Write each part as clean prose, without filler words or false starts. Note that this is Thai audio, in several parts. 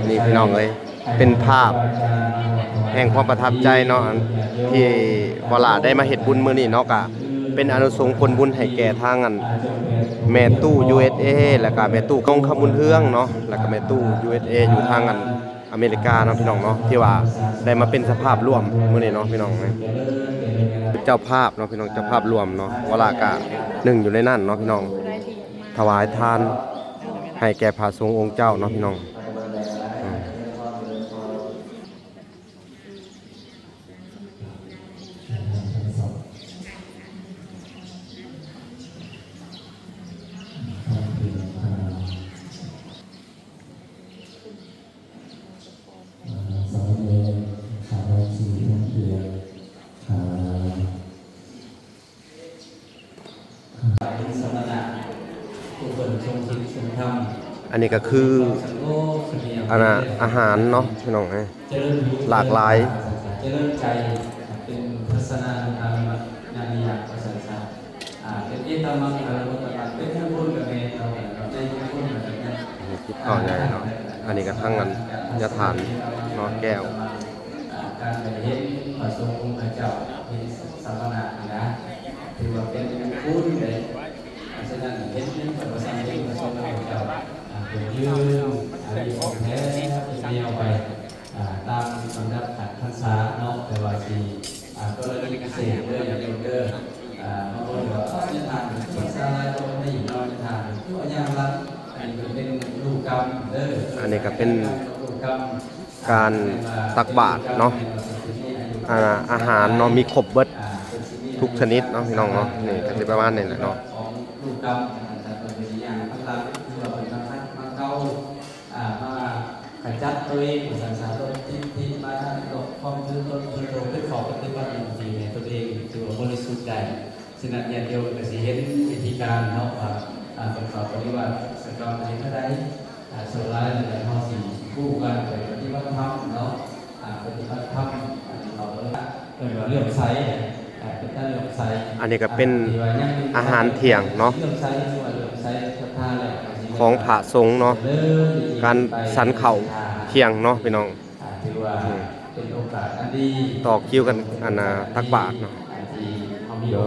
นี่พี่น้องเอ้ยเป็นภาพแห่งความประทับใจเนาะที่วลาได้มาเฮ็ดบุญมื้อนี้เนาะก็เป็นอานุสงส์ผลบุญให้แก่ทางอันแม่ตู้ USA แล้วก็แม่ตู้กองคำบุญเฮืองเนาะแล้วก็แม่ตู้ USA อยู่ทางอันอเมริกาเนาะพี่น้องเนาะที่ว่าได้มาเป็นสภาพร่วมมื้อนี้เนาะพี่น้องเจ้าภาพเนาะพี่น้องเจ้าภาพรวมเนาะวลากะหนึ่งอยู่ในนั้นเนาะพี่น้องถวายทานให้แก่พระสงฆ์องค์เจ้าเนาะพี่น้องอันนี้ก็คืออาหารเนาะพี่น้องหลากหลายเจริญใจเป็นทัศนาธรรมงานอยากประสานสารเป็นที่ทำมาอะไรก็ตามเป็นผู้พูดกับเมย์เราได้ผู้พูดกับเมย์คิดต่อใหญ่เนาะอันนี้ก็ทั้งกันยาทานนอนแก้วการไปเห็นพระสงฆ์องค์เจ้าเป็นสัมมนานะถือว่าเป็นผู้เลยฉะนั้นเห็นพระประสานเห็นพระสงฆ์องค์เจ้าเป็นยืนมีองค์แท้เดียวไปตามสำนักขัดพรรษาเนาะแต่ว่าสีก็เลยมีเศษเด้ออย่างเด้อบางคนบอกจะทานภาษาอะไรก็ไม่นอนจะทานตัวอย่างละอันนี้เป็นลูกกรรมเด้ออันนี้ก็เป็นการตักบาตรเนาะอาหารเนาะมีครบเบิดทุกชนิดเนาะพี่น้องเนาะนี่ก็จะประมาณนี้แหละเนาะลูกกรรมแต่เป็นอย่างพระราชที่เราเป็นนักมาเก้ามาขจัดตัวเองสังสารตัวที่มาตกความถือตนถือตัวขึ้นขอบปฏิบัติจริงๆในตัวเองถือว่าบริสุทธิ์ใจฉะนั้นญาติโยมก็สิเห็นวิธีการเนาะว่าเป็นขอบปฏิบัติสกรในพระใดส่วนร้ายในห้องสี่คู่กันไปปฏิบัติธรรมเนาะปฏิบัติธรรมเราเรื่องไซเป็นการเรื่องไซอันนี้ก็เป็นอาหารเที่ยงเนาะของพระสงฆ์เนาะการสันเข่าเที่ยงเนาะพี่น้องต่อคิวกันอันน่ะตักบาตรเนาะเดี๋ยว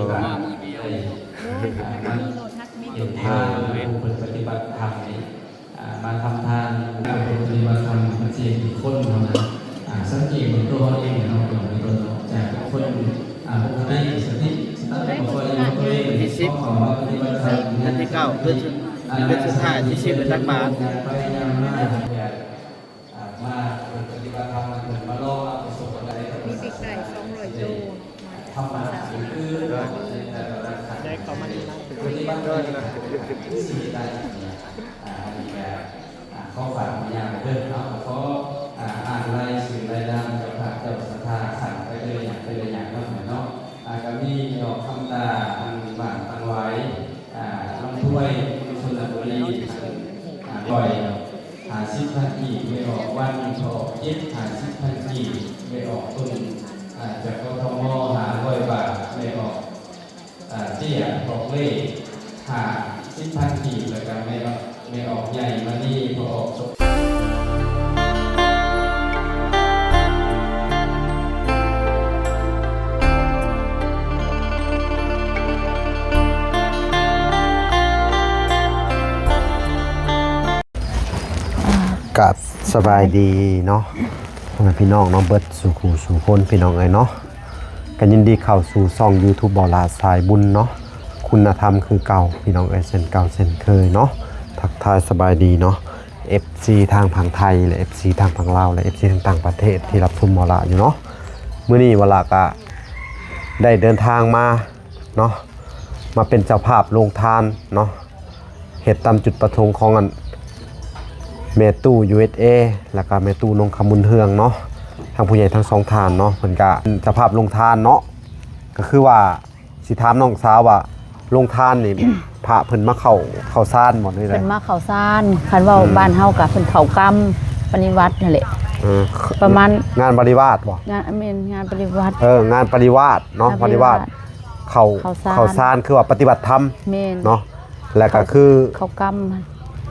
ปฏิบัติธรรมมาทำทานปฏิบัติธรรมมันเสียกี่คนเท่านั้นสังเกตตัวเองเราเป็นคนจากคนปกติสติตั้งแต่ก่อนตัวเองที่สิบอันที่เก้าเป็นสุดท้ายที่สิบเป็นตักบาตรมาปฏิบัติธรรมมาล่อประสบการณ์มีปีกไก่200 โลทำมาคือได้เขามาดีมากปฏิบัติด้วยสิ่งใดข้อฝากอย่างเดิมเนาะขออ่านรายสื่อรายนามจากพระเจ้าศรัทธาสั่งไปเลยอย่างเนาะก็มีดอกคำตาอันบานตั้งไว้ลำถ้วยชลบุรีปล่อย50,000 กีบไม่ออกวันออก50,000 กีบไม่ออกต้นจากกทม500 บาทไม่ออกเตี้ยออกเล่50,000 กีบแล้วก็ไม่ออกใหญ่มานี่พอออกกับสบายดีเนาะพี่น้องเนาะเบิดสู่คนพี่น้องเนาะกันยินดีเข้าสู่ช่อง YouTube บ่อลาสายบุญเนาะคุณธรรมคือเก่าพี่น้องเส้นเก่าเส้นเคยเนาะทักทายสบายดีเนาะ FC ทางฝั่งไทยและ FC ทางฝั่งลาวและ FC ทางต่างประเทศที่รับชมบ่อลาอยู่เนาะมื้อนี้บ่อลาก็ได้เดินทางมาเนาะมาเป็นเจ้าภาพโรงทานเนาะเฮ็ดตามจุดประสงค์ของแม่ตู้ USA แล้วก็แม่ตู้นงคำบุญเฮืองเนาะทางผู้ใหญ่ทั้งสองทานเนาะเพิ่นก็เจ้าภาพโรงทานเนาะก็คือว่าสิถามน้องสาวว่าโรงทานนี่ พระเพิ่นมาเข้าซ่านหมดเลยเพิ่นมาเข้าซ่านคันว่าบ้านเฮาก็เพิ่นเข้ากรรมปฏิวัตินั่นแหละประมาณงานปริวาสบ่งานงานปฏิวัติงานปริวาสเนาะปริวาสเข้าซ่านคือว่าปฏิบัติธรรมเนาะแล้วก็คือเข้ากรรม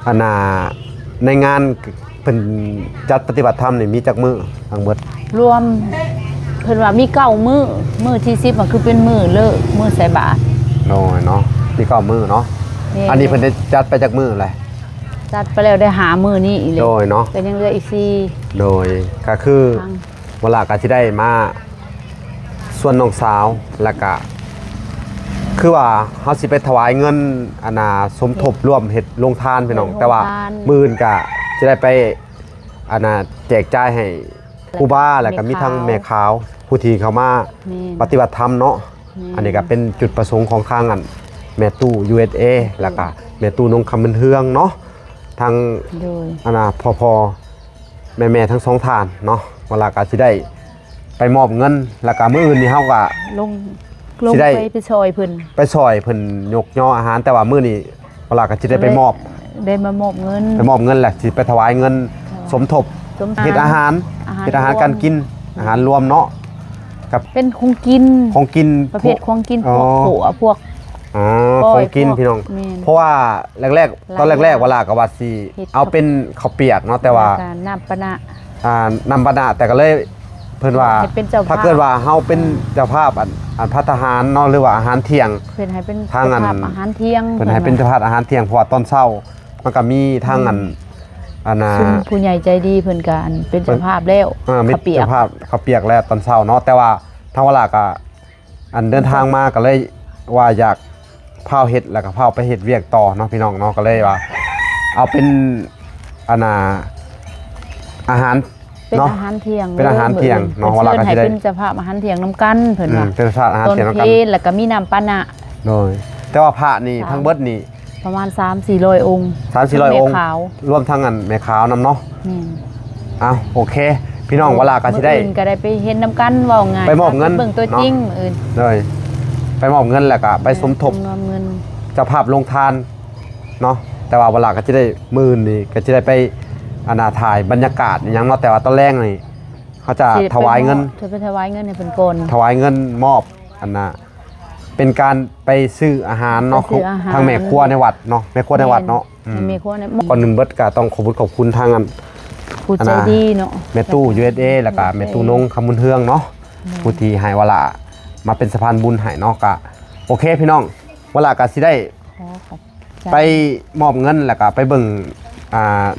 อันน่ะในงาน เพิ่นจัดปฏิบัติธรรมนี่มีจักมื้อทั้งหมด รวมเพิ่นว่ามี9มื้อที่10มันคือเป็นมื้อเลิกมื้อใส่บาตร น้อยเนาะมี9มื้อเนาะ แม่น อันนี้เพิ่นได้จัดไปจักมื้อแหละ จัดไปแล้วได้หามื้อนี้อีกเลย โดยเนาะ ก็ยังเหลืออีก4 โดยก็คือ ครั้ง เวลาก็สิได้มาส่วนน้องสาวแล้วก็คือว่าเฮาสิไปถวายเงินอานาสมทบร่วมเฮ็ดโรงทานพี่น้องแต่ว่ามื้ออื่นก็สิได้ไปอานาแจกจ่ายให้ผู้บ้าแล้วก็มีทั้งแม่ขาวผู้ที่เขามา แม่น ปฏิบัติธรรมเนาะ ม่น อันนี้ก็เป็นจุดประสงค์ของทางอันแม่ตู้ USA แล้วก็แม่ตู้นงคำบันเทืองเนาะทาง โดย อานาพอแม่ทั้งสองทานเนาะเวลาก็สิได้ไปมอบเงินแล้วก็มื้ออื่นนี่เฮาก็ ลง สิได้ ไปซอยเพิ่น ไปซอยเพิ่นยกย่ออาหารแต่ว่ามื้อนี้เวลาก็สิได้ไปมอบ ได้มามอบเงิน ไปมอบเงินแหละสิไปถวายเงินสมทบ สมทบ เฮ็ดอาหาร อาหาร เฮ็ดอาหาร รวม การกินอาหารรวมเนาะกับ เป็นของกิน ของกิน ประเภทของกินพ อ๋อ วกขัวพวก อ๋อ ก้ ข อย องกิน พวก พี่น้อง แม่น เพราะว่าแรกๆตอนแรกๆเวลาก็ว่าสิ เฮ็ด เอาเป็นข้าวเปียกเนาะแต่ว่า การน้ำปะนะ นำบรรดาแต่ก็เลยเพิ่นว่า ให้เป็นเจ้าภาพ ถ้าเกิดว่าเฮาเป็นเจ้าภาพอันภัตตาหารเนาะหรือว่าอาหารเที่ยง เพิ่นให้เป็น ทางอัน เจ้ภพอาหารเที่ยง เพิ่นให้เป็นเจ้าภาพอาหารเที่ยงเพราะว่าตอนเช้ามันก็มีทางอันน่ะ ซึ่งผู้ใหญ่ใจดีเพิ่นก็อันเป็นเจ้าภาพแล้ว มี ข้าวเปียก เจ้าภาพข้าวเปียกแล้วตอนเช้าเนาะแต่ว่าทางเวลาก็อันเดินทางมาก็เลยว่าอยากพาเฮ็ดแล้วก็พาไปเฮ็ดเวียกต่อเนาะพี่น้องเนาะก็เลยว่า เอาเป็นอันน่ะอาหาร เป็น เนาะ อาหารเที่ยง เป็นอาหารเที่ยงเนาะ เพิ่ เวลาก็ เชิญให้ สิได้ เป็นเจ้าภาพอาหารเที่ยงนํกันเพิ่นว่า เป็นชาติอาหาร ต้น เที่ยงแล้ว เพ กัน ลแล้วก็มีน้ำปะนะ โดยแต่ว่าพระนี่ทั้งเบิดนี่ ประมาณ 3-400 องค์ 3-400 องค์ แม่ขาว รวมทั้งอันแม่ขาวนำเนาะ นี่ อ้าวโอเค พี่น้องเวลาก็สิได้ มื้ออื่นก็ได้ไปเห็นนํกันเว้าง่าย ไปมอบเงิน เบิ่งตัว เนาะ จริงมื้ออื่น เลยไปมอบเงินแล้วก็ไปสมทบ รวมเงิน เจ้าภาพลงทานเนาะแต่ว่าเวลาก็จะได้มื้อนี่ก็จะได้ไปอนาถ่ายบรรยากาศอหยังเนาะแต่ว่าตอนแรกนี่เขาจะ สิ ถวายเงิน ไปถวายเงินให้เพิ่นก่อน ถวายเงินมอบอันน่ะเป็นการไปซื้ออาหารเนาะ ไปซื้ออาหาร ทางแม่ครัวในวัดเนาะแม่ครัวในวัดเนาะอืม ให้แม่ครัวใน ก่อนหนึ่งเบิดก็ต้องขอบคุณทางอัน ผู้ใจดีเนาะ แม่ตู้ USA แล้วก็แม่ตู้นงคำบุญเฮืองเนาะผู้ที่ให้เวลามาเป็นสะพานบุญให้เนาะก็โอเคพี่น้องเวลาก็สิได้ ขอขอบใจ ไปมอบเงินแล้วก็ไปเบิ่ง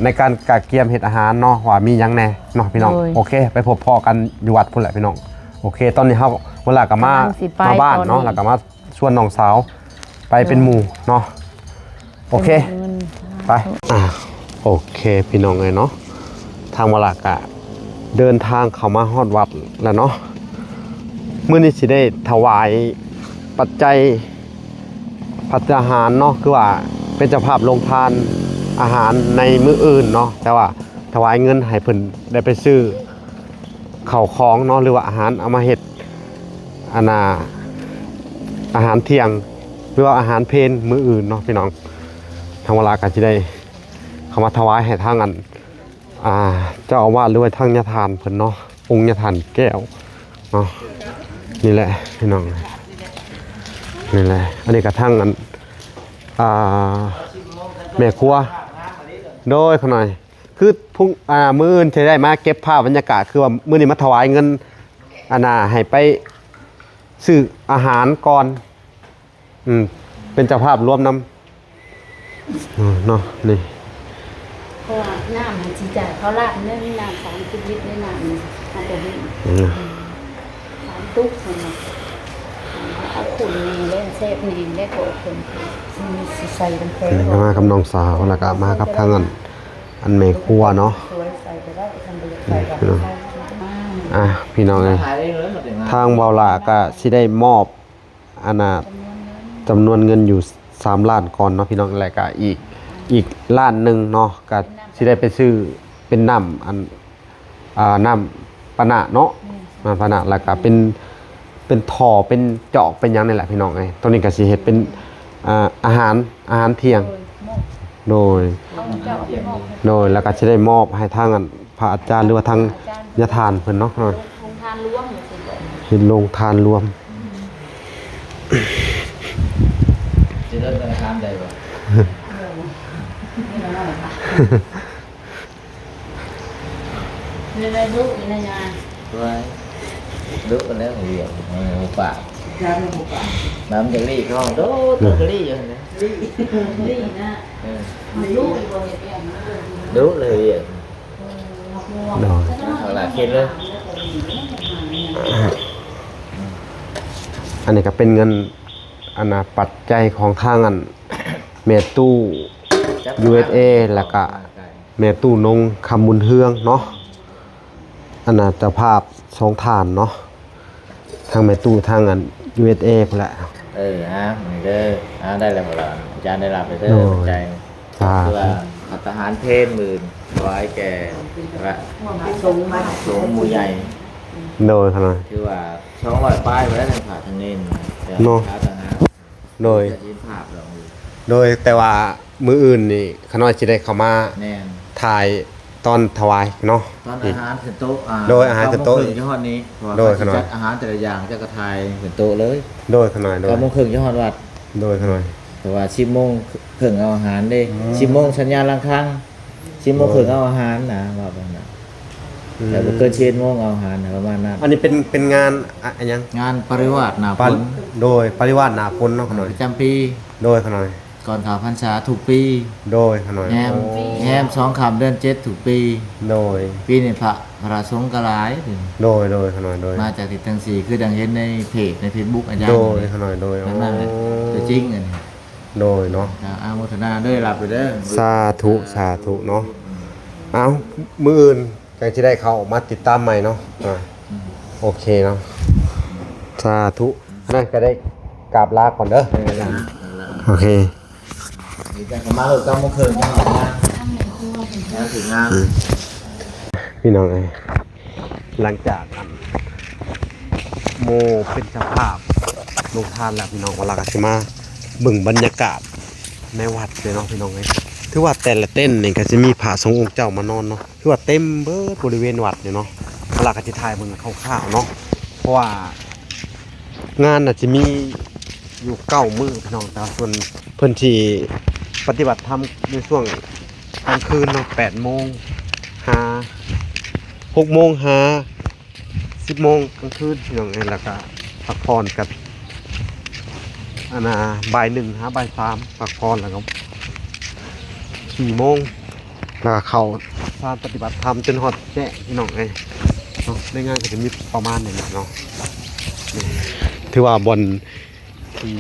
ในการกะเกียมเฮ็ดอาหารเนาะว่ามีหยังแหน่เนาะพี่น้องโอเค ไปพบพ่อกันอยู่วัดพุ่นแหละพี่น้องโอเค ตอนนี้เฮาเวลาก็มาบ้านเนาะแล้วก็มาชวนน้องสาวไปเป็นหมู่เนาะโอเค งิน ไปโอเคพี่น้องเลยเนาะทางเวลากะเดินทางเข้ามาฮอดวัดแล้วเนาะมื้อนี้สิได้ถวายปัจจัยภัตตาหารเนาะคือว่าเป็นเจ้าภาพลงทานอาหารในมื้ออื่นเนาะแต่ว่าถวายเงินให้เพิ่นได้ไปซื้อข้าวของเนาะหรือว่าอาหารเอามาเฮ็ดอาหารเที่ยงหรือว่าอาหารเพลนมื้ออื่นเนาะพี่น้องทางเวลาก็สิได้เข้ามาถวายให้ทางอันเจ้าอาวาสหรือว่าทางญาทานเพิ่นเนาะองค์ญาทานแก้วเนาะนี่แหละพี่น้องนี่แหละอันนี้ก็ทางอันแม่ครัวโดยเขาหน่อยคือพุ่งมื้ออื่นจะได้มาเก็บภาพบรรยากาศคือว่ามื้อนี้มาถวายเงินให้ไปซื้ออาหารก่อนเป็นเจ้าภาพร่วมนำเนาะนี่ เพราะว่าน้ำมันสิจ่ายเขาลาดเนื้อน้ำ30ลิตรในน้ำนี่อาจจะมี3ตุ๊กซั่นน่ะเอาขุ่นนี่เล่นเซฟนี่ได้โกคนสิใส่ลงไป มากับน้องสาวแล้วก็มากับทางอันแม่ครัวเนาะ สวยใส่ไปได้ทำไปใส่กับ พี่น้องเลย ถ่ายได้เลยหมดเลยนะ ทางเบาหลาก็สิได้มอบจำนวนเงินอยู่3ล้านก่อนเนาะพี่น้องแล้วก็อีกล้านหนึงเนาะก็สิได้ไปซื้อเป็นน้ำน้ำปะนะเนาะน้ำปะนะแล้วก็เป็นท่อเป็นจอกเป็นหยังนี่แหละพี่น้องเอ้ยตรงนี้ก็สิเฮ็ดเป็นอาหารเที่ยงโดยแล้วก็สิได้มอบให้ทางพระอาจารย์หรือว่าทางญาทานเพิ่นเนาะ ทานรวม เห็นลงทานรวม จะเริ่มธนาคารใดบ่ มีอะไรลูกมีอะไรงาน ด้วยดุกันแล้วหัวหัวปากน้ำจะรีก็ห้องดุจะรีอยู่นะ นี่นะมันลูกอีกคนเดียวนะ ดุเลยอ่ะ โดย เอาล่ะคิดเลย อันนี้ก็เป็นเงินอันน่ะปัจจัยของทางอันแม่ตู้ USA แล้วก็แม่ตู้นงคำบุญเฮืองเนาะอันน่ะเจ้าภาพสองฐานเนาะทางแม่ตู้ทางอัน USA พุ่นแหละ ฮะมันก็ได้แล้วหมดแล้วอาจารย์ได้รับไปเถอะใจ สา คือ ธุ ว่าขัทหารเพศหมื่นไว้แก่ว่า สงมา หลวงมูใหญ่ โดยขนาด คือว่า200ป้ายไว้แล้วทางผ่าทางนี้ขาทหาร โดย จะยืนภาพเรา โดยแต่ว่ามืออื่นนี่ขน้อยสิได้เข้ามา แน่น ถ่ายตอนถวายเนาะ ตอนอาหารขึ้นโต๊ะ โดยอาหารขึ้นโต๊ะ 9:30ยี่ห้อนี้ โดยขนาด จัดอาหารแต่ละอย่างจะกระทายขึ้นโต๊ะเลย โดยขน้อยโดย 9:30ยี่ห้อวัด โดยขน้อย แต่ว่า10:30เอาอาหารเด้10:00สัญญาณลังคัง10:30เอาอาหารนะว่าแบบนั้นแต่บ่เกิน11:00เอาอาหารนะประมาณนั้น อันนี้เป็นงานอันยัง งานปริวาสหนาฝ ปัน น โดยปริวาสหนาพลเนาะขน้อย ประจำปี โดยขน้อย ก่อนข่าวพรรษาทุกปี โดยขน้อย แฮม โอ้ แฮม2ค่ำเดือน7ทุกปี โดย ปีนี้พระสงฆ์ก็หลาย โดยขน้อยโดย มาจากทิศทางสี่คือดังเห็นในเพจใน Facebook อาจารย์ โดยขน้อยโดย นั่นน่ะตัวจริงอันนี้ โดยเนาะ อาโมทนาด้วยรับไปเด้อ สาธุสาธุเนาะเอามืออื่นจังสิได้เข้ามาติดตามใหม่เนาะโอเคเนาะสาธุนั่นก็ได้กราบลาก่อนเด้อโอเค มีการมาเก้าโมงครึ่งงานถึงงาน พี่น้องเอ้ยหลังจากกันโมเป็นเจ้าภาพลงทานแล้วพี่น้องเวลาก็สิมาเบิ่งบรรยากาศในวัดเลยเนาะพี่น้องเอ้ยถือว่าแต่ละเต้นนี่ก็จะมีพระสงฆ์องค์เจ้ามานอนเนาะถือว่าเต็มเบิดบริเวณวัดเนี่ยเนาะเวลาก็สิถ่ายเบิ่งคร่าวๆเนาะเพราะว่างานน่ะจะมีอยู่9มื้อพี่น้องแต่ว่าส่วนเพิ่นที่ปฏิบัติธรรมในช่วงกลางคืนเนาะ8 โมงหา6 โมงหา10 โมงกลางคืนพี่น้องเอ้ยแล้วก็พักผ่อนกับอันน่ะบ่าย 1หาบ่าย 3พักผ่อนแล้วก็4 โมงแล้วก็เข้าสถานปฏิบัติธรรมจนฮอดแจ้งพี่น้องเอ้ยเนาะในงานก็จะมีประมาณนี้แหละเนาะนี่ถือว่าบนที่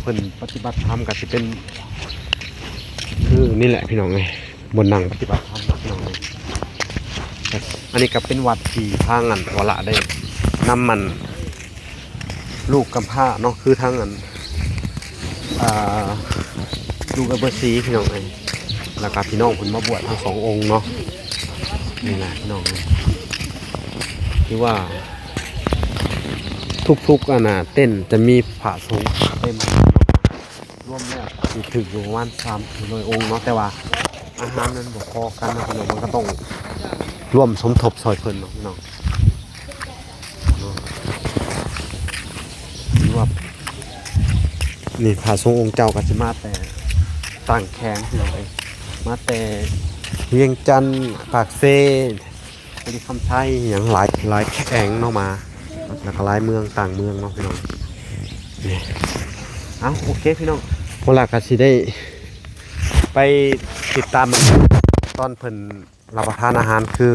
เพิ่นปฏิบัติธรรมก็สิเป็นคือนี่แหละพี่น้องเอ้ยบนนั่งปฏิบัติธรรมพี่น้องเอ้ยอันนี้ก็เป็นวัดที่ทางอันวละได้นำมันลูกกำพร้าเนาะคือทางอันลูกอับเบอร์ซีพี่น้องเอ้ยแล้วก็พี่น้องเพิ่นมาบวชทั้งสององค์เนาะนี่แหละพี่น้องเอ้ยคือว่าทุกๆอันน่ะเต้นจะมีพระสงฆ์เต็มรวมแล้วถึงอยู่ประมาณ300 องค์เนาะแต่ว่าอาหารนั้นบ่พอกันนะพี่น้องมันก็ต้องร่วมสมทบซอยเพิ่นเนาะพี่น้องเนาะคือว่านี่พระสงฆ์องค์เจ้าก็สิมาแต่ต่างแขงพี่น้องเอ้ยมาแต่เวียงจันทน์ปากเซ่ไปที่คำไทยอย่างหลายแข่งเนาะมาแล้วก็หลายเมืองต่างเมืองเนาะพี่น้องนี่เอาโอเคพี่น้องพวกเราก็สิได้ไปติดตามมันตอนเพิ่นรับประทานอาหารคือ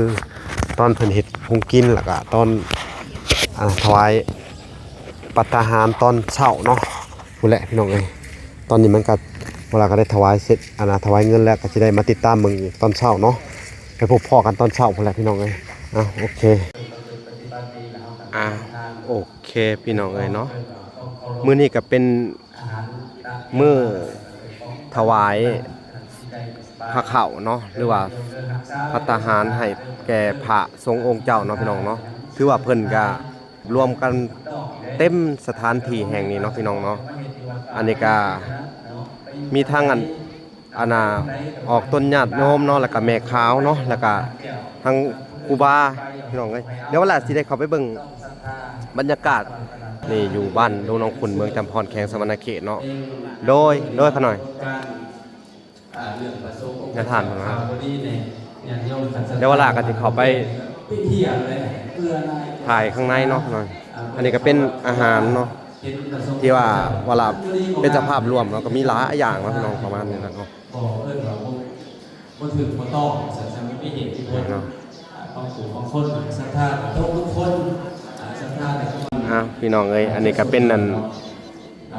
ตอนเพิ่นเฮ็ดคงกินแล้วก็ตอนถวายปัตตาหารตอนเช้าเนาะพู้นแหละพี่น้องเอ้ยตอนนี้มันก็เวลาก็ได้ถวายเสร็จถวายเงินแล้วก็สิได้มาติดตามเบิ่งอีกตอนเช้าเนาะไปพบพ่อกันตอนเช้าพู้นแหละพี่น้องเอ้ยโอเคโอเคพี่น้องเอ้ยเนาะมื้อนี้ก็เป็นมื้อถวายพระเข้าเนาะหรือว่าภัตตาหารให้แก่พระสงฆ์องค์เจ้าเนาะพี่น้องเนาะถือว่าเพิ่นก็รวมกันเต็มสถานที่แห่งนี้เนาะพี่น้องเนาะอันนี้ก็มีทั้งอันน่ะออกต้นญาติโยมเนาะแล้วก็แม่ขาวเนาะแล้วก็ทั้งครูบาพี่น้องเอ้ยเดี๋ยวเวลาสิได้เข้าไปเบิ่งบรรยากาศนี่อยู่บ้านดงน้องขุนเมืองจำพรแขวงสมณเขตเนาะโดยขะหน่อยอย่าทานผมนะเดี๋ยวเวลาก็สิเข้าไป ไปเที่ยวเลยเพื่ออะไร ถ่ายข้างในเนาะพี่น้องอันนี้ก็เป็นอาหารเนาะที่ว่าเวลาเป็นสภาพรวมเนาะก็มีหลายอย่างเนาะพี่น้องประมาณนี้นะเนาะ พอเอิ้นว่าบ่ถึงบ่ต้องสันไม่มีเหตุที่เพิ่น เนาะ บางผู้บางคนศรัทธาทุกคนศรัทธาแต่ก็ พี่น้องเอ้ยอันนี้ก็เป็นนั่น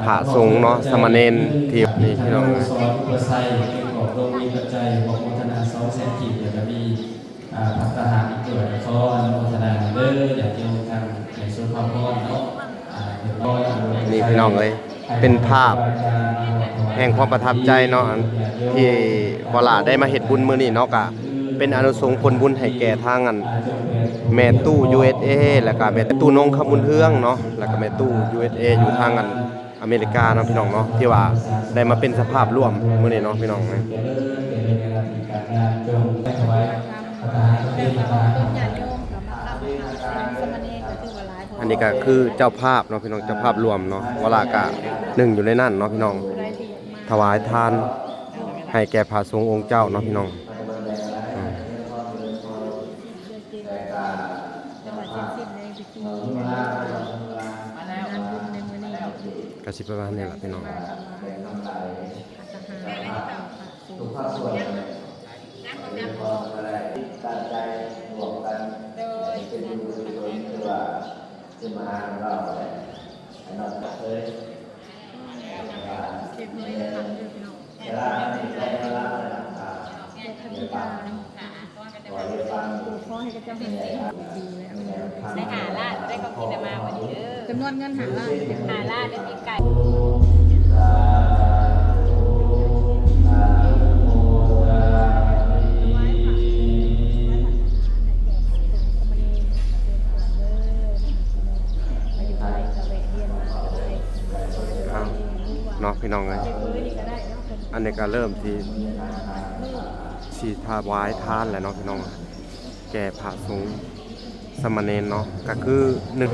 พระสงฆ์เนาะสามเณรที่นี่พี่น้องเอ้ย สอนอุปไสยเป็นของลงมีปัจจัยของโมทนา200,000กีบแล้วก็มีพัฒนาอีกด้วยขออนุโมทนาเด้ออยากเกี่ยวกันในส่วนความพรเนาะเรียบร้อย นี่พี่น้องเอ้ยเป็นภาพแห่งความประทับใจเนาะที่เวลาได้มาเฮ็ดบุญมื้อนี้เนาะก็เป็นอานุสงส์ผลบุญให้แก่ทางอันแม่ตู้ USA แล้วก็แม่ตู้นงคำบุญเฮืองเนาะแล้วก็แม่ตู้ USA อยู่ทางอันอเมริกาเนาะพี่น้องเนาะที่ว่าได้มาเป็นสภาพร่วมมื้อนี้เนาะพี่น้องเอ้ย อันนี้ก็คือเจ้าภาพเนาะพี่น้องเจ้าภาพรวมเนาะเวลากะหนึ่งอยู่ในนั่นเนาะพี่น้องถวายทานให้แก่พระสงฆ์องค์เจ้าเนาะพี่น้องก็สิประมาณนี้แหละพี่น้องได้หาลาดได้ก็กินมาวันนี้จำนวนเงินหาลาดได้มีไก่ เนาะพี่น้องเลยอันนี้ก็เริ่มที่สีถวายทานแล้วเนาะพี่น้องแก่พระสงฆ์สามเณรเนาะก็คือหนึ่ง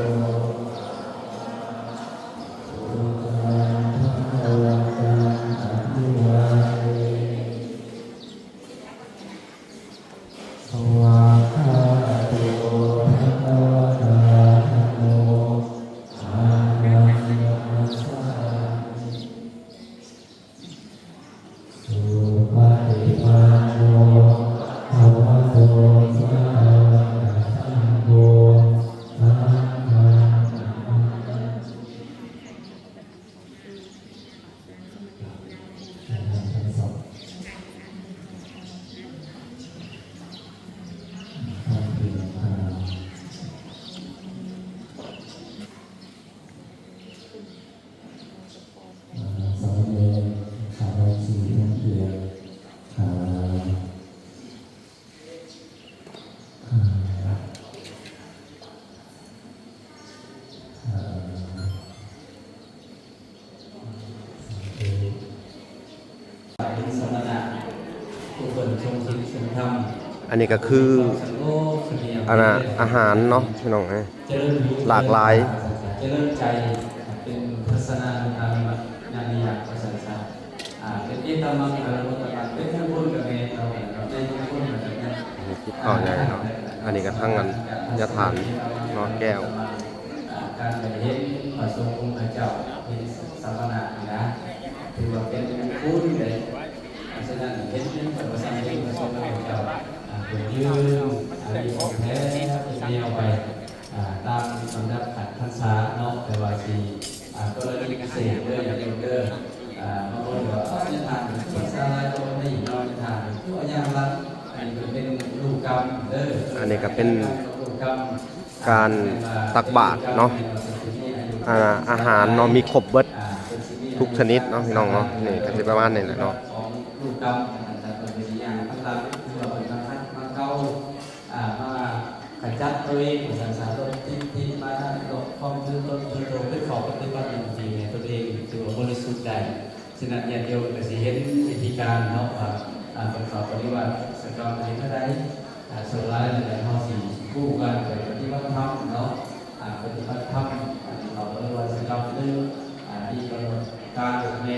อันนี้ก็คืออาหารเนาะพี่น้องหลากหลาย เจริญใจเป็นทัศนาธรรมญาณิยาประสาทเป็นที่ตามังอารมณ์ต่างๆเป็นทั้งคนกับเมตเราได้ทั้งคนกับเมต คิดต่อใหญ่เนาะอันนี้ก็ทั้งอันยาฐานเนาะแก้ว การไปเห็นพระสงฆ์องค์เจ้าเป็นสามณะนะถือว่าเป็นคุณเลยฉะนั้นเห็นพระสังฆพระสงฆ์องค์เจ้าเป็นยืนอะไรของแท้เป็นแนวไปตามลำดับขัดพรรษาเนาะแต่ว่าสีก็เลยพิเศษด้วยอย่างเดียวเด้อบางคนก็จะทานภาษาอะไรก็ไม่นอนทานตัวอย่างละอันนี้เป็นลูกกรรมเด้ออั นนี้ก็เป็นการตักบาตรเนาะอาหารเนาะมีครบเบิดทุกชนิดเนาะพี่น้องเนาะนี่ก็จะประมาณนี้แหละเนาะลูกกรรมแต่เป็นอย่างพลังที่เราเป็นมาเก้ามาขจัดตัวเองภาษาต้นที่มาตกความชื้นต้นโตขึ้นขอบปฏิบัติจริงๆในตัวเองถือว่าบริสุทธิ์ได้ฉะนั้นอย่าเดียวแต่สิเห็นวิธีการเนาะว่าประกอบปฏิบัติสกรรมนี้เท่าไรสุดท้ายในห้องสี่คู่กันปฏิบัติธรรมเนาะปฏิบัติธรรมเราเรียกว่าสกรรมนึงที่กำหนดการใน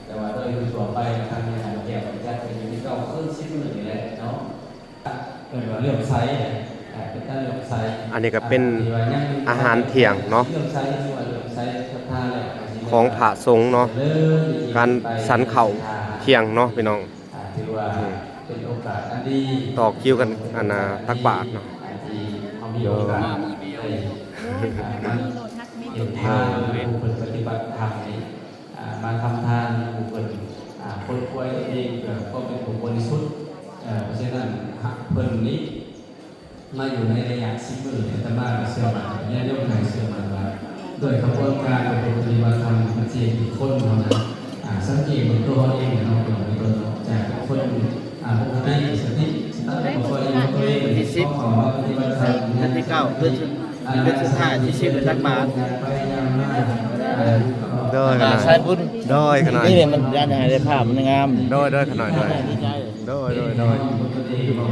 แต่ว่าโดยทั่วไปทางนี้แก่ปัจจัยเป็นที่เก้าขึ้นชิ้นหนึ่งนี่แหละเนาะเกิด ว่าเรื่องไซส์เป็นตั้งเรื่องไซส์ อันนี้ก็เป็นอาหารเที่ยงเนาะ เรื่องไซส์ที่ว่าเรื่องไซส์ศรัทธาแล้ว ของพระสงฆ์เนาะการสันเข่าเที่ยงเนาะพี่น้อง ถือว่าเป็นโอกาสอันดี ต่อคิวกันอันน่ะตักบาตรเนาะ ที่เขามีโอกาสได้เห็นทางผู้ปฏิบัติธรรมนี้มาทำทานผู้คนคนป่วยตัวเองก็เป็นผู้บริสุทธิ์เพราะฉะนั้นเพิ่นนี้มาอยู่ในระยะ10 มื้อเนี่ยแต่มาเชื่อมั่นญาติโยมให้เชื่อมั่นว่าด้วยขบวนการของปฏิบัติธรรมมันสิมีคนเท่านั้นสังเกตบนตัวเองเนาะเป็นตัวจากคนปกติสติตั้งแต่ตัวเองตัวเองที่10ของปฏิบัติธรรม อันที่9เป็นสุดท้ายที่10เป็นตักบาตร โดยขนาด สายบุญ โดยขนาด นี่เนี่ยมันด้านไหนได้ภาพมันงาม โดยขนาดโดย ดีใจ โดย อยู่กับตัวเองเลย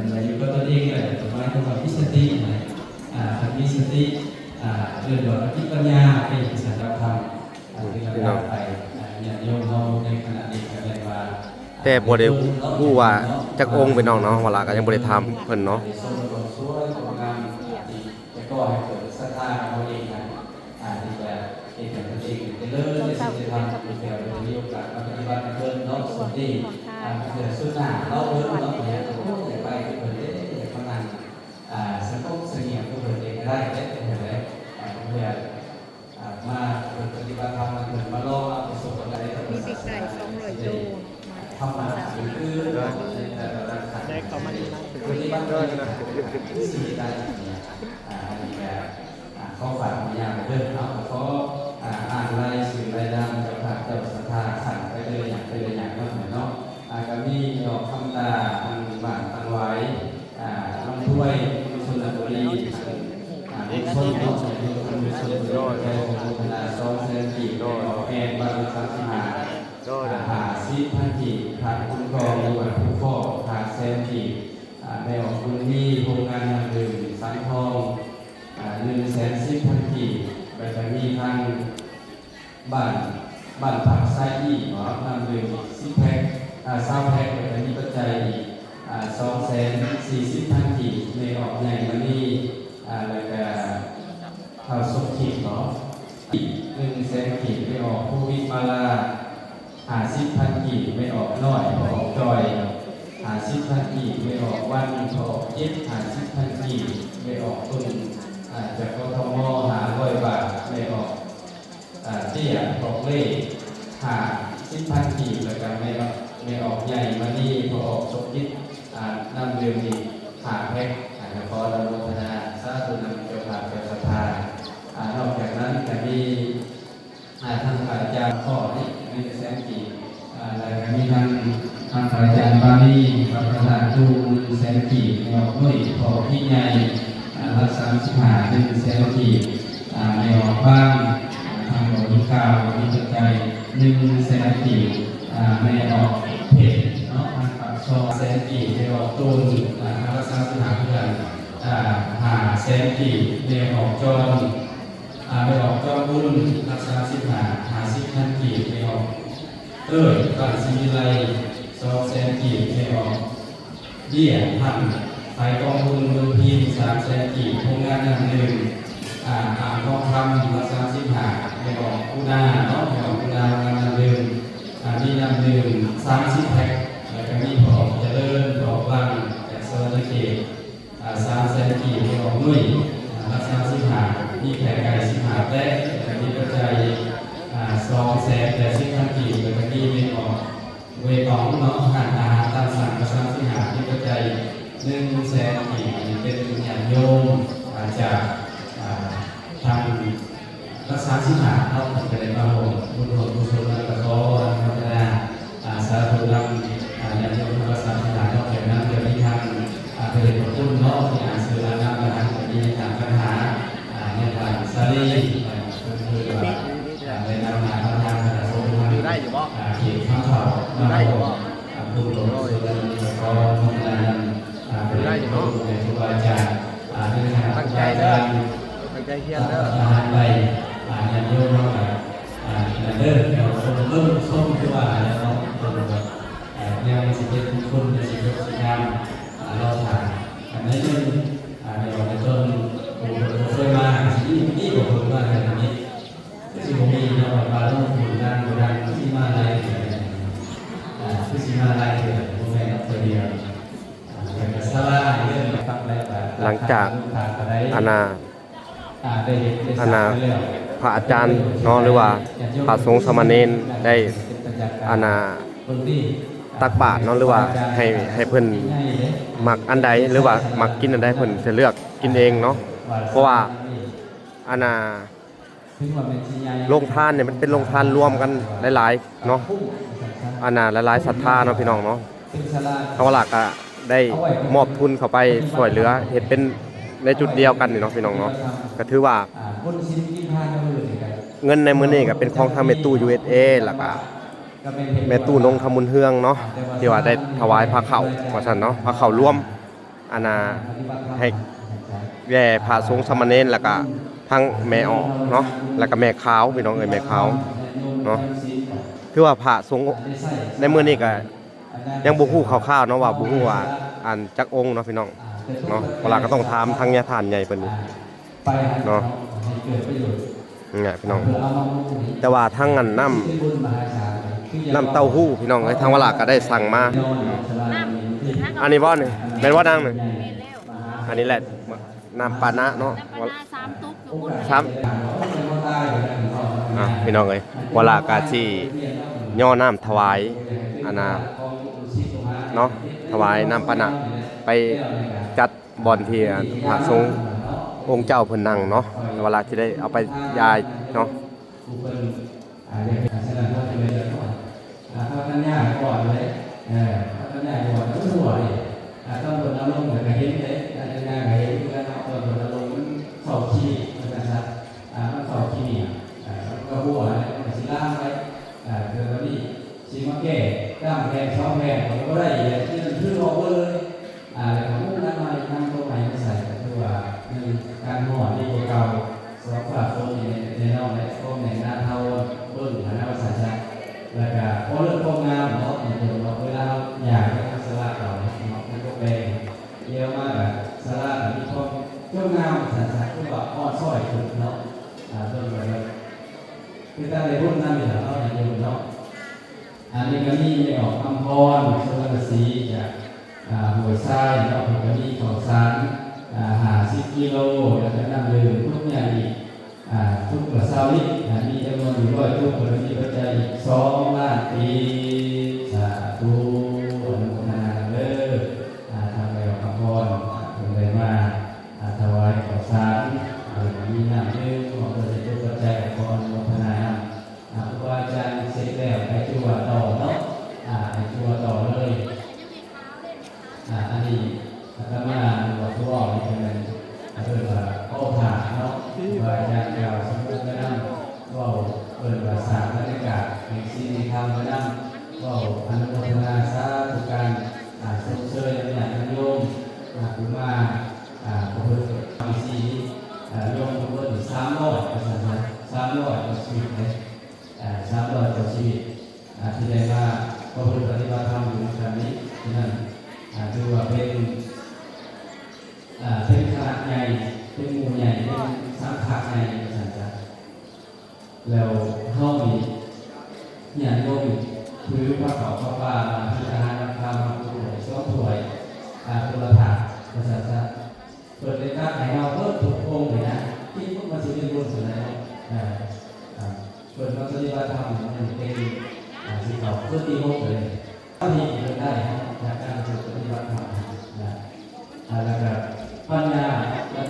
หมายถึงว่ามีสติมีสติเรื่องของที่ปัญญาเป็นสัจธรรมที่เราไปอย่างโยมเราในขณะนี้ก็เรียกว่า แต่บ่ได้ฮู้ว่าจักองค์พี่น้องเนาะเวลาก็ยังบ่ได้ถามเพิ่นเนาะ สมบูรณ์สวยงามจะก็ให้เกิดศรัทธาเราเองนะที่จะเห็นตัวเองจะเลิศในสิ่งที่ทำมีแถวมีโอกาสมาปฏิบัติเพิ่มเนาะสมดีเกิดสุดหน้าเราเพิ่มเนาะเนี่ยอยากไปที่เพิ่นได้อยากทำงานสังคมเสงี่ยมเพิ่นเองได้ได้เห็นไหมเพื่อมาปฏิบัติธรรมมาเพิ่นมาลองประสบการณ์ได้มีสิ่งใด200โลทำมาคือได้เข้ามาดีปฏิบัติด้วยนะสิ่งใดเขาฝากมาอย่างเดิมเอาเขาอ่านรายสื่อรายดำกับผักเจ้าศรัทธาสั่งไปเลยอย่างก็เหมือนเนาะก็มีดอกคำตาอันหวานตังไว้ลำถ้วยชนบุรีมีชนเนาะมีชนบุรีแก่ของพัฒนาซ้อมเซนกีดอกแอนบารุสังหาซีพันกีผ่านคุ้มครองอยู่กับผู้ฟอกผ่านเซนกีในออกคุณมีโครงการนำดื่มสังทอง110,000 กีบไปจะมีทางบ้านผักไส้อีกนำดื่ม10 แพ็ค20 แพ็คไปจะมีปัจจัยอีก240,000 กีบในออกใหญ่มานี่แล้วก็ข้าวสุกขีดเนาะ100,000 กีบไปออกผู้วิมาลา50,000 กีบไปออกน้อยออกจอย50,000 กีบไปออกวันออก50,000 กีบไปออกตุนจากกทม500 บาทไปออกเตี้ยออกเล่10,000 กีบแล้วก็ไม่ออกใหญ่มานี่พอออกสมคิดนำเดือนอีก5 แพ็คขอรับโมทนาสาธุนำเจ้าภาพเจ้าศรัทธานอกจากนั้นก็มีท่านอาจารย์พ่อนี่มีแสนกีบแล้วก็มีท่านอาจารย์บาลีประธานจูแสนกีบออกด้วยพอพี่ใหญ่รักษา100,000 กีบในออกบ้านทางบริการมีปัจจัย100,000 กีบในออกเพจเนาะทางปากซอย100,000 กีบในออกตูนรักษา100,000 เพื่อน500,000 กีบในออกจอนในออกจอนบุญรักษา50,000 กีบในออกก่อนสีไล200,000 กีบในออกเบี้ยพันไฟกองทุนเมืองพิมพ์300,000 กีบโครงงานนำหนึ่งทองคำรักษา15ในออกกุณาเนาะในออกกุณางานนำหนึ่งมีนำหนึ่ง30 แพ็คแล้วก็มีพอเจริญพอบังแต่โซนเกต300,000 กีบในออกนุ่ยรักษา15มีแผงไก่15 แต้แล้วก็มีปัจจัย280,000 กีบแล้วก็มีในออกเวทองเนาะอาหารตามสั่งรักษา15มีปัจจัย100,000 กีบเป็นญาติโยมจากทางรักษา15เท่ากับเป็นมาหงบุญหงบุญชนและก็ขอพัฒนาสาธุนำญาติโยมรักษา15เท่ากับนั้นจะมีทางผลิตผลเนาะที่อ่านสื่อและนำมาจะมีทางปัญหาในทางสารีคือในนำมาทางโซนทางเขียนข้าวเผามาหงบุญหงบุญชนและก็พัฒนาเป็นได้เนาะในครูบาอาจารย์ตั้งใจเด้อตั้งใจเฮียนเด้อไปญาติโยมเราเด้อเราเริ่มส้มที่ว่าแล้วเนาะยังสิเป็นคนในสิ่งที่งาม งจากอาณาพระอาจารย์เนาะหรือว่าพระสงฆ์สามเณรได้อาณาตักบาตรเนาะหรือว่าให้เพิ่นมักอันใดหรือว่ามักกินอันใดเพิ่นจะเลือกกินเองเนาะเพราะว่าอาณาโรงทานเนี่ยมันเป็นโรงทานรวมกันหลายๆเนาะอาณาหลายๆศรัทธาเนาะพี่น้องเนาะทางวัดหลักก็ได้มอบทุนเข้าไปช่วยเหลือเฮ็ดเป็นในจุดเดียวกันนี่เนาะพี่น้องเนาะก็ถือว่าเงินในมื้อนี้ก็เป็นของทางแม่ตู้ USA แล้วก็แม่ตู้นงคำมุนเฮืองเนาะที่ว่าได้ถวายพระเข้าว่าซั่นเนาะพระเข้ารวมอาณาให้แย่พระสงฆ์สามเณรแล้วก็ทั้งแม่ออกเนาะแล้วก็แม่ขาวพี่น้องเอ้ยแม่ขาวเนาะคือว่าพระสงฆ์ในมื้อนี้ก็ยังบ่ฮู้คร่าวๆเนาะว่าบ่ฮู้ว่าอันจักองค์เนาะพี่น้องเนาะเวลาก็ต้องถามทางญาติทานใหญ่เพิ่นเนาะนี่พี่น้องแต่ว่าทางอันน้ำเต้าหู้พี่น้องเอ้ยทางวัดหลักก็ได้สั่งมาอันนี้บ่นี่แม่นว่านางนี่อันนี้แหละน้ำปานะเนาะ น้ำปลา3 ตุ๊กอยู่บน พี่น้องเอ้ยวัดหลักก็สิย่อน้ำถวายอันน่ะเนาะถวายน้ำปานะไปจัดบ่อนที่พระสงฆ์องค์เจ้าเพิ่นนั่งเนาะเวลาที่ได้เอาไปยายเนาะเขาตั้งย่าก่อนเลยเขาตั้งย่าก่อนแล้วหัวเลยต้องบนอารมณ์เหมือนกับเห็นเลยตั้งย่ากับเห็นแล้วเนาะบนอารมณ์มันเข่าขี้นะครับมันเข่าขี้เนี่ยก็หัวมันสีล่างไปเดี๋ยวนี้สีมะแก่ก้ามแก่ช่องแก่มันก็ได้เลยที่มันขึ้นลงเลยแล้วก็มุ่งนั่นมานั่งตรงไหนไม่ใส่คือว่าการหัวนี่เก่าสองฝ่าโฟนในนอกในโฟนในหน้าเท้าเบิ้ลหน้าภาษาชาแล้วก็พอเริ่มโครงงานเนาะเดี๋ยวเราเวลาอยากให้สลัดเราเนาะมันก็เป็นเยอะมากอะสลัดมีพวกเครื่องงานภาษาที่ว่าอ้อซ้อยถูกเนาะต้นแบบคือตั้งแต่รุ่นนั้นอยู่แล้วเนาะอย่างเดียวเนาะอันนี้ก็มีออกคำพรสุวรรณศรีจากหัวไส้เนาะก็มีของสาร50 กิโลแล้วก็น้ำดื่มทุกอย่างอีกทุกกระเซาลิตมีจำนวนอยู่100 ทุกคนมีปัจจัยอีก2 ล้านปีสาธุอนุโมทนาเด้อทำแล้วคำพรเป็นไรมาถวายข้าวสารมีน้ำดื่มของเราจะทุกปัจจัยขออนุโมทนาครูบาอาจารย์เสร็จแล้วไปจั่วต่อเนาะไปจั่วต่อเลยอันนี้อาตมาบอกผู้ว่านี่เป็นเรื่องว่าเข้าผ่าเนาะว่าอาจารย์ยาวสมมุติก็นั่งว่าเปิดภาษาบรรยากาศแห่งสิ่งที่ทำก็นั่งว่าอนุโมทนาสาธุการส่งเสริมอย่างโยมคุณมาพระพุทธธรรมสีโยมพระพุทธ300ภาษาไทย300ต่อชีวิตเลย300ต่อชีวิตที่ได้มาพระพุทธปฏิบัติธรรมอยู่ในครั้งนี้ที่นั่นถือว่าเป็นขนาดใหญ่เป็นหมู่ใหญ่เป็นสังฆะใหญ่ในสังฆะแล้วเฮานี่เนี่ยโยมถือพระเขาพระป่ามาที่อาหารราคามาถวย2 ถ้วยตุลถาภาษาชาติเปิดในการให้เราเพิ่มทุกองค์เลยนะที่พวกมันจะเป็นบุญสุดแล้วเปิดมาปฏิบัติธรรมมันเป็นสิ่งเขาเพื่อที่โลกเลยถ้ามีเกิดได้จากการฝึกปฏิบัติธรรมแล้วก็ปัญญาที่เกิด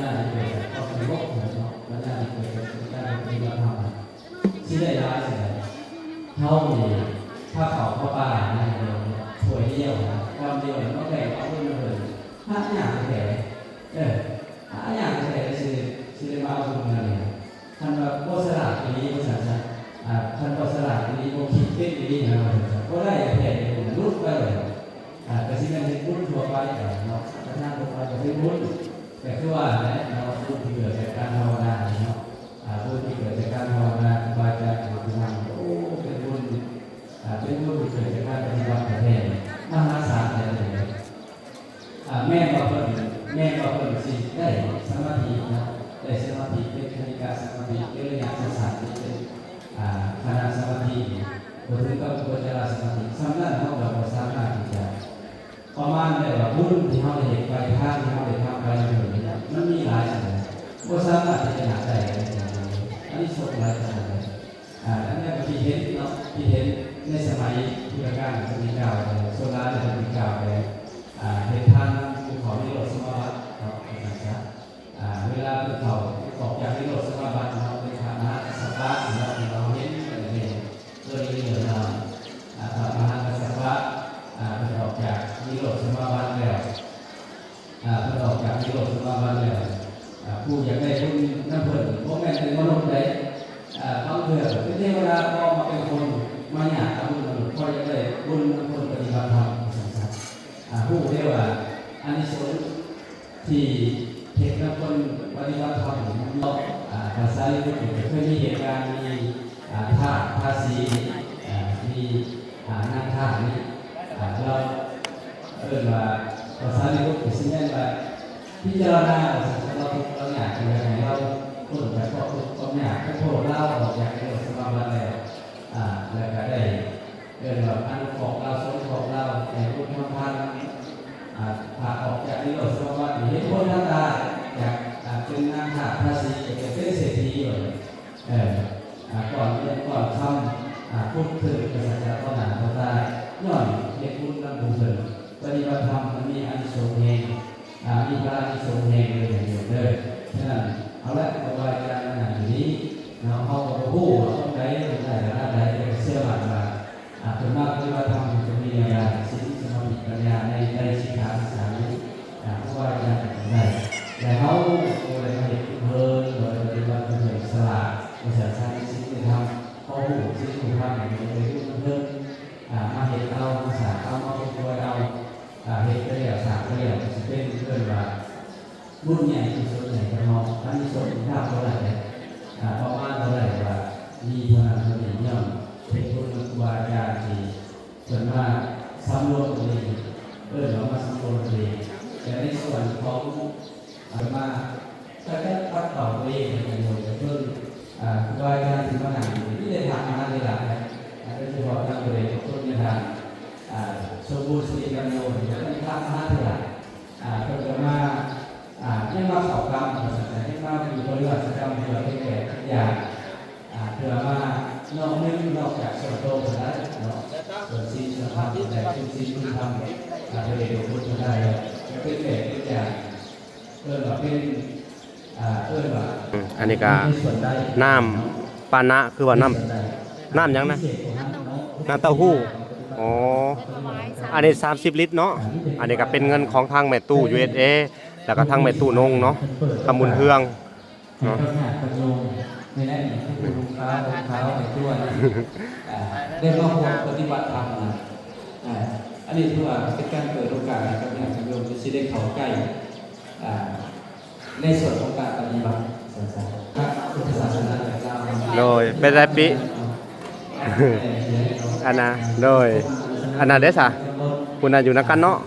จากความสงบปัญญาที่เกิดจากการปฏิบัติธรรมที่ได้ร้ายเสียเท่านี้ถ้าเขาเข้าป่าในเดียวถวยเดียวความเดียวก็แบ่งเอาเงินเลย5 อย่างแต่5 อย่างแต่คือมาเอาเงินเนี่ยท่านว่าโฆษณาตัวนี้ภาษาชาติท่านโฆษณาตัวนี้โมคิดเก่งตัวนี้นะก็ได้แต่รุ่นไปเลยแต่สิ่งนั้นเป็นรุ่นทั่วไปเนาะท่านทั่วไปจะเป็นรุ่นแต่คือว่าเรารุ่นที่เกิดจากการภาวนาเนาะรุ่นที่เกิดจากการภาวนาครูบาอาจารย์ครูทำโอ้เป็นรุ่นที่เกิดจากการปฏิบัติประเทศมหาศาลเลยแม่ก็เพิ่มสิได้สมาธินะได้สมาธิเป็นคณิกาสมาธิเป็นระยะสั้นๆเป็นคณะสมาธิบทถึงก็อุปจารสมาธิสำนักเขาแบบสามารถที่จะ ประมาณแบบว่าบุญที่เขาได้เห็นไปทางที่เขาได้ทำไปอยู่เนี่ยมันมีหลายขนาดก็สามารถที่จะหาได้อันนี้สดหลายขนาดอันนี้ที่เห็นเนาะที่เห็นในสมัยพุทธกาลจะมีกล่าวโซลาร์จะมีกล่าวไปเห็นทางภูเขาที่โลดสมาบัติเนาะนะครับเวลาภูเขาออกจากที่โลดสมาบัติเราเป็นฐานะสัพพะเราเห็นอะไรเนี่ยเรื่องนี้เหรอมหาสัพพะเป็นออกจากนิโรธสมาบัติแล้วเป็นออกจากนิโรธสมาบัติแล้วผู้อยากได้บุญน้ำเพิ่นพวกแม่เป็นมนุษย์ได้บางเถื่อเป็นเทวดาพอมาเป็นคนมาหยาบบุญมนุษย์พออยากได้บุญน้ำเพิ่นปฏิบัติธรรมผู้เรียกว่าอานิสงส์ที่เห็นน้ำเพิ่นปฏิบัติธรรมภาษาลิบุตรเคยมีเหตุการณ์มีท่าภาษีมีนั่งท่านี้เราว่าภาษาลิบุตรสิ่งนี้ว่าพิจารณาเราอยากจะให้เราคนแบบก็ความอยากให้โทษเราออกจากเรื่องสมาบัติแล้วแล้วก็ได้แบบอนุเคราะห์เราสงเคราะห์เราในรูปธรรมพันธ์พาออกจากนิโรธสมาบัติเห็นคนหน้าตาอยากเป็นนางข้าภาษีอยากเป็นเศรษฐีเลยก่อนเรียนก่อนทำพูดถึงภาษาพระนามพระตาย้อนเด็กบุญนำบุญเถิดปฏิบัติธรรมมันมีอานิสงส์เองมีพระอานิสงส์เองเลยอย่างเดียวเลยฉะนั้นเอาละครูบาอาจารย์อย่างนี้เราเอาผู้ต้องได้เชื่อมั่นว่าเป็นมากปฏิบัติธรรมจะมีอะไรสิ่งสมาธิปัญญาในสิกขาสามนี้ครูบาอาจารย์ได้แต่เขาโดยเหตุเพลินโดยปฏิบัติเหตุสละภาษาชาติสิ่งที่ทำเขาหูสิ่งที่ทำอย่างนี้เลยเพิ่มมาเหตุเอาภาษาเอามาเป็นตัวเอาเหตุเรียกสามเรียกจะเป็นเรื่องว่ารุ่นใหญ่ที่สุดในกระนองอันนี้ส่วนท่าเท่าไหร่ประมาณเท่าไหร่ว่ามีพลังเท่าไหร่ย่อมเป็นผู้นักวาจาที่ส่วนมากสำรวจตัวเองเรามาสำรวจตัวเองแต่ในส่วนของมาก็ได้วัดต่อตัวเองในโดยเพิ่มวาจาที่มาหนังที่ได้ทำมาในหลักโดยเฉพาะนักเรียนต้นยานสมบูรณ์สิริกันโยนจะได้ทำมาในหลักก็จะมาให้มาสอบกรรมให้มาอยู่บริวารกรรมเพื่อให้แก่ทุกอย่างเพื่อมานอกนึงนอกจากส่วนโตแล้วเนาะส่วนสิ่งที่ทำแต่ทุกสิ่งที่ทำเพื่อเด็กพุทธได้จะเป็นแก่ทุกอย่างเราเป็นว่าอันนี้ก็น้ำปานะคือว่าน้ำยังนะน้ำเต้าหู้อ๋ออันนี้30 ลิตรเนาะอันนี้ก็เป็นเงินของทางแม่ตู้ USA แล้วก็ทางแม่ตู้นงเนาะทำบุญเฮืองเนาะไม่ได้คุณลุงเท้าไปทั่วได้มาพบปฏิบัติธรรมอันนี้ถือว่าเป็นการเปิดโอกาสให้กับญาติโยมที่ได้เข้าใกล้ในส่วนของการปฏิบัติศาสนาโดยเป็นไรปีอันน่ะโดยอันน่ะเด้ซะคุณน่ะอยู่นักกันเนาะ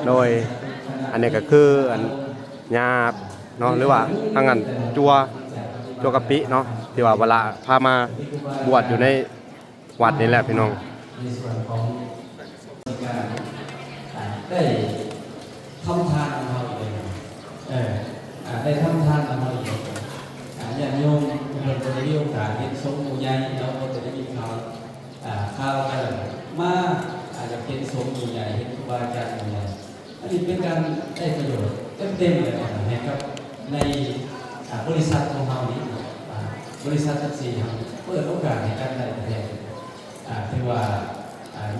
โดยอันนี้ก็คืออันญาติเนาะหรือว่าทางนั้นจัวกะปิเนาะที่ว่าเวลาพามาบวชอยู่ในวัดนี่แหละพี่น้องในส่วนของการได้ทำทานของเราเองได้ทำทานของเราเองอย่างโยมเราจะได้มีโอกาสเห็นสมมูลใหญ่เราจะได้มีข่าวกันมาอาจจะเป็นสมมูลใหญ่เห็นครูบาอาจารย์ใหญ่อันนี้เป็นการได้ประโยชน์เต็มเลยนะครับในบริษัทของเรานี้บริษัททั้งสี่เปิดโอกาสให้กันได้แทนที่ว่า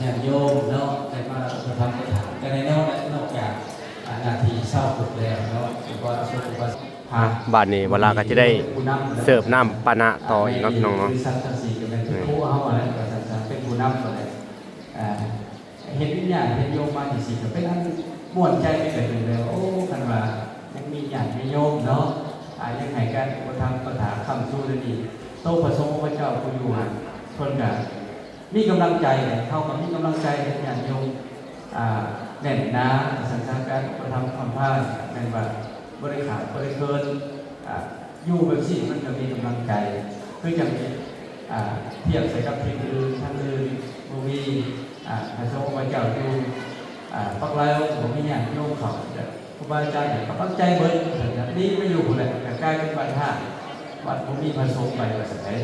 ญาติโยมเนาะได้มาทำกิจกรรมกันในนอกจากนาทีเศร้าสุดแล้วเนาะอุปสมบทบ้านนี้เวลาก็จะได้เสิร์ฟน้ำปานะต่ออีกเนาะพี่น้องเนาะบริษัททั้งสี่ก็เป็นผู้เอาอะไรก็จะเป็นผู้นำก็เลยเห็นวิญญาณเห็นโยมมาที่สี่ก็เป็นอันม่วนใจไปเลยเลยโอ้กันว่ายังมีญาติมีโยมเนาะยังไงกันอุปธรรมปัญหาคำสู้ได้ดีโตประสงค์พระเจ้าคุณอยู่ทนกันมีกำลังใจเข้ากับมีกำลังใจอย่างโยมแน่นหนาสังสารการอุปธรรมคำพาในแบบบริขาดบริเกินอยู่แบบสี่มันจะมีกำลังใจเพื่อจะมีเทียบใส่กับทีมอื่นท่านอื่นมูวีพระสงฆ์พระเจ้าอยู่ ปักไล่ผมมีอย่างโยมเขาครูบาอาจารย์ก็ตั้งใจเบิดนี่ไม่อยู่เลยแต่ใกล้เป็นวัดท่าวัดผมมีพระสงฆ์ไปวัดสมัย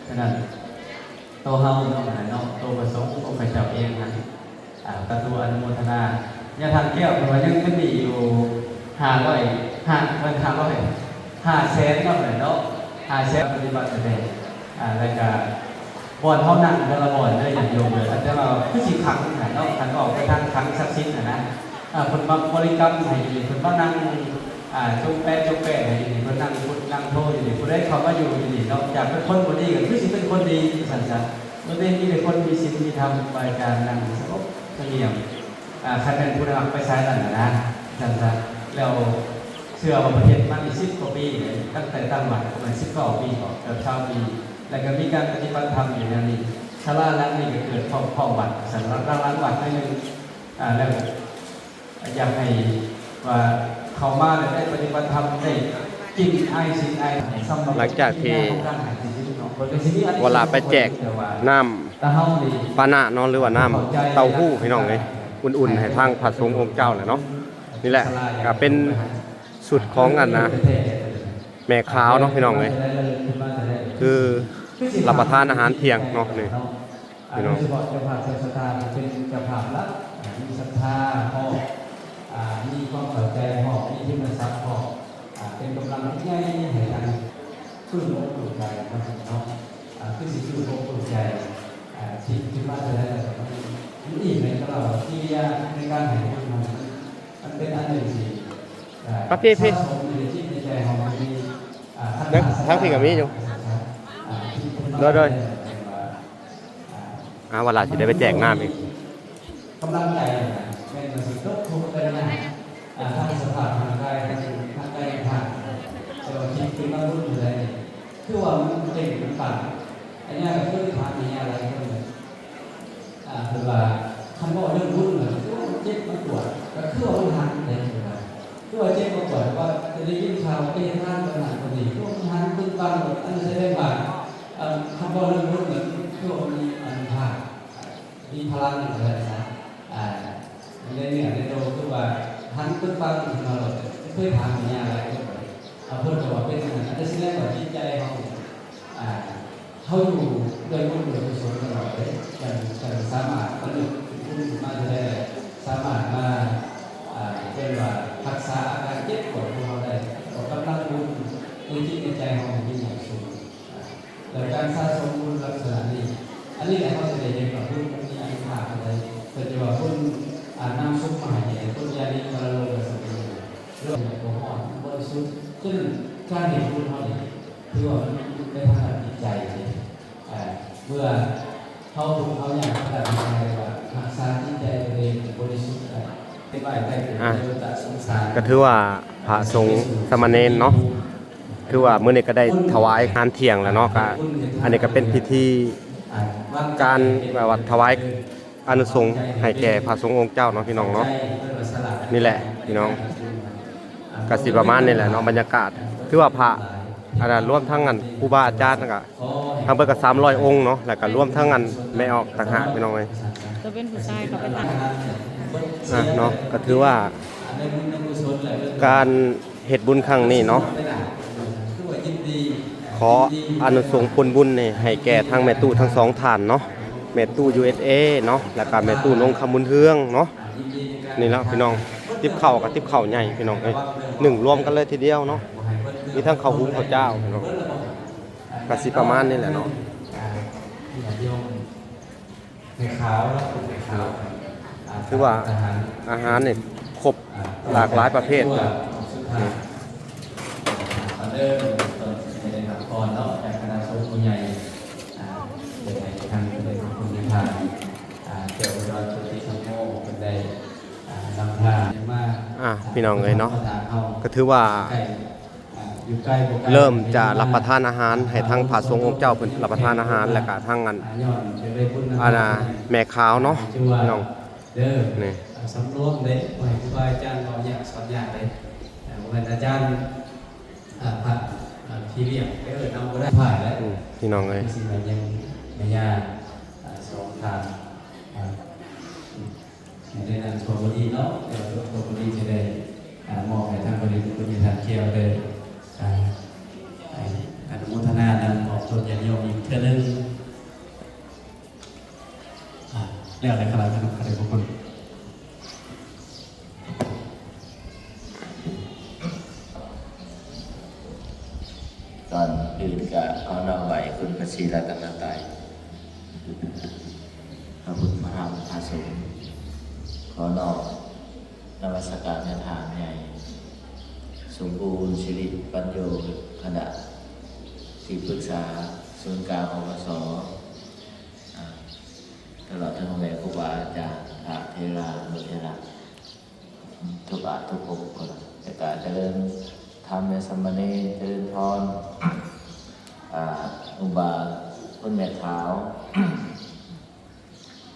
ฉะนั้นโตเฮาเนาะเนาะโตพระสงฆ์องค์พระเจ้าเองนะประตูอนุโมทนาญาทางแก้วมันยังไม่มีอยู่500,000ก็เลยเนาะ500,000ปฏิบัติแสดงรายการบ่อนเท่านั้นแต่ละบ่อนเลยอย่างโยมเลยแต่เราคือสิขังนะเนาะขังออกไปทางขังศักดิ์สิทธิ์นะคนมาบริกรรมให้ดีคนมานั่งจงแปะให้ดีคนนั่งพุทนั่งโทอยู่ดีคนได้เขามาอยู่ดีเนาะจากเป็นคนคนดีกับคือสิเป็นคนดีสันสันมันเป็นที่เป็นคนมีศีลมีธรรมไปการนั่งสงบเงียบคะแนนผู้นำไปใช้นั่นนะสันสันแล้วเชื่อว่าประเทศมันมี10 กว่าปีตั้งแต่ตั้งหลักประมาณ19 ปีเกือบ20 ปีแล้วก็มีการปฏิบัติธรรมอยู่ในนี้ชาลาล้างนี่ก็เกิดพร้อมวัดสันล้างวัดให้หนึ่งแล้วอยากให้ว่าเขามาได้ปฏิบัติธรรมได้กินไอซินไอ หลังจากที่เวลาไปแจกน้ำปานะเนาะหรือว่าน้ำเต้าหู้พี่น้องเลยอุ่นๆให้ทางพระสงฆ์องค์เจ้าแหละเนาะนี่แหละก็เป็นสุดของกันนะแม่ขาวเนาะพี่น้องเลยคือรับประทานอาหารเที่ยงเนาะนี่พี่น้อง เจ้าภาพเจ้าศรัทธาเป็นเจ้าภาพละมีศรัทธาพ่อมีความเข้าใจพ่อมีที่มันซับพ่อเป็นกำลังที่ง่ายๆให้กันสู้ลบปลุกใจเนาะคือสิ่งที่ลบปลุกใจที่ว่าจะได้แต่มันอีกในตลอดที่ยากในการหายมันเป็นอันหนึ่งสิพี่ในใจของมันมีทั้งพี่กับมีอยู่โดยเวลาสิได้ไปแจกน้ำอีก กำลังใจเป็นสิ่งที่ทุกข์เป็นนะทางสภาพทางกายทางกายทางแต่ว่าคิดขึ้นมารุ่นเลยคือว่ามันเก่งมันปั่นอันนี้ก็คือทางนี้อะไรก็เลยคือว่าคำว่าเรื่องรุ่นเลยคือว่าเจ็บมันปวดก็คือว่ามันหันเลยคือว่าเจ็บมันปวดว่าจะได้ยินข่าวไปทางขนาดคนนี้คือว่ามันหันตึ้งปังอันนี้ใช้ได้บ้างคำว่าเรื่องรุ่นเหมือนคือว่ามีอันผ่ามีพลังอะไรนะในเนี่ยในโลกคือว่าหันตึ้งปังมาหมดเพื่อทางนี้อะไรก็ไปพูดถึงว่าเป็นอันนี้สิ่งแรกว่าจิตใจเขาอยู่โดยมุ่งโดยกุศลตลอดเลยจะสามารถบรรลุมุ่งมาได้สามารถมาเป็นว่ารักษาอาการเจ็บปวดของเราได้ก็กำลังบุญในจิตในใจของเราที่ใหญ่สูงแต่การสะสมบุญลักษณะนี้อันนี้แหละเขาจะได้เห็นว่าบุญมีอันขาดอะไรเป็นว่าบุญน้ำซุปมาให้บุญยาดีมาโลกสัมผัสเรื่องของอ่อนบริสุทธิ์ซึ่งการเห็นบุญเขาเนี่ยถือว่ามันเป็นทางจิตใจเมื่อเขาถูกเขาอย่างเขาตัดสินใจว่ารักษาจิตใจตัวเองบริสุทธิ์เป็นไปได้เป็นเรื่องตัดสงสาร ก็ถือว่าพระสงฆ์สมณเณรเนาะคือว่ามื้อนี้ก็ได้ถวายอาหารเที่ยงแล้วเนาะก็อันนี้ก็เป็นพิธีการแบบว่าถวายอานุสงส์ให้แก่พระสงฆ์องค์เจ้าเนาะพี่น้องเนาะนี่แหละพี่น้องก็สิประมาณนี้แหละเนาะบรรยากาศคือว่าพระรวมทั้งกันครูบาอาจารย์ก็ทั้งเบิดก็300 องค์เนาะแล้วก็รวมทั้งกันไม่ออกต่างหากพี่น้องเอ้ย จะเป็นผู้ชายเขาเป็นทหาร เนาะก็ถือว่าการเฮ็ดบุญครั้งนี้เนาะขออานุสงส์ผลบุญนี่ให้แก่ทางแม่ตู้ทั้งสองท่านเนาะแม่ตู้ USA เนาะแล้วก็แม่ตู้นงคำบุญเฮืองเนาะนี่แล้วพี่น้องติ๊บข้าวกับติ๊บข้าวใหญ่พี่น้องเอ้ย1รวมกันเลยทีเดียวเนาะมีทั้งข้าวหุงข้าวเจ้าพี่น้องก็สิประมาณนี้แหละเนาะ คือว่าอาหารเนี่ยครบหลากหลายประเภทนะ เริ่มในทางก่อนเนาะจากคณะสงฆ์ผู้ใหญ่เป็นทางเป็นคุณทางเกี่ยวกับเราชุติสังโฆเป็นได้นำทางมา พี่น้องเลยเนาะก็ถือว่าเริ่มจะรับประทานอาหารให้ทั้งพระสงฆ์องค์เจ้าเพิ่นรับประทานอาหารแล้วก็ทั้งอันแม่ขาวเนาะพี่น้องนี่ สำรวมเลยครูบาอาจารย์เราอยากสอนอย่างเลยวันอาจารย์ผ่านที่เรียกก็นำก็ได้ผ่านแล้ว พี่น้องเลย สิ่งยังไม่ยากสองทาง ได้นำตัวบดีเนาะเดี๋ยวตัวบดีจะได้มอบให้ทางบริษัทคุณทานเคียวเลยอนุโมทนานำมอบตัวญาติโยมอีกเท่านึงเรียกอะไรครับท่านผู้ชม ตอนอื่นก็เอาน้องไหวคุณพระศรีรัตนตรัยพระพุทธพระธรรมพระสงฆ์ขอนอบนมัสการในทางใหญ่สมบูรณ์สิริปัญโยคณะที่ปรึกษาศูนย์กลางอวสตลอดทั้งแม่ครูบาอาจารย์พระเทรานุเทระทุกบาททุกองค์คนแต่การเจริญธรรมในสมณีเจริญพรอุบาคุณแม่ขาว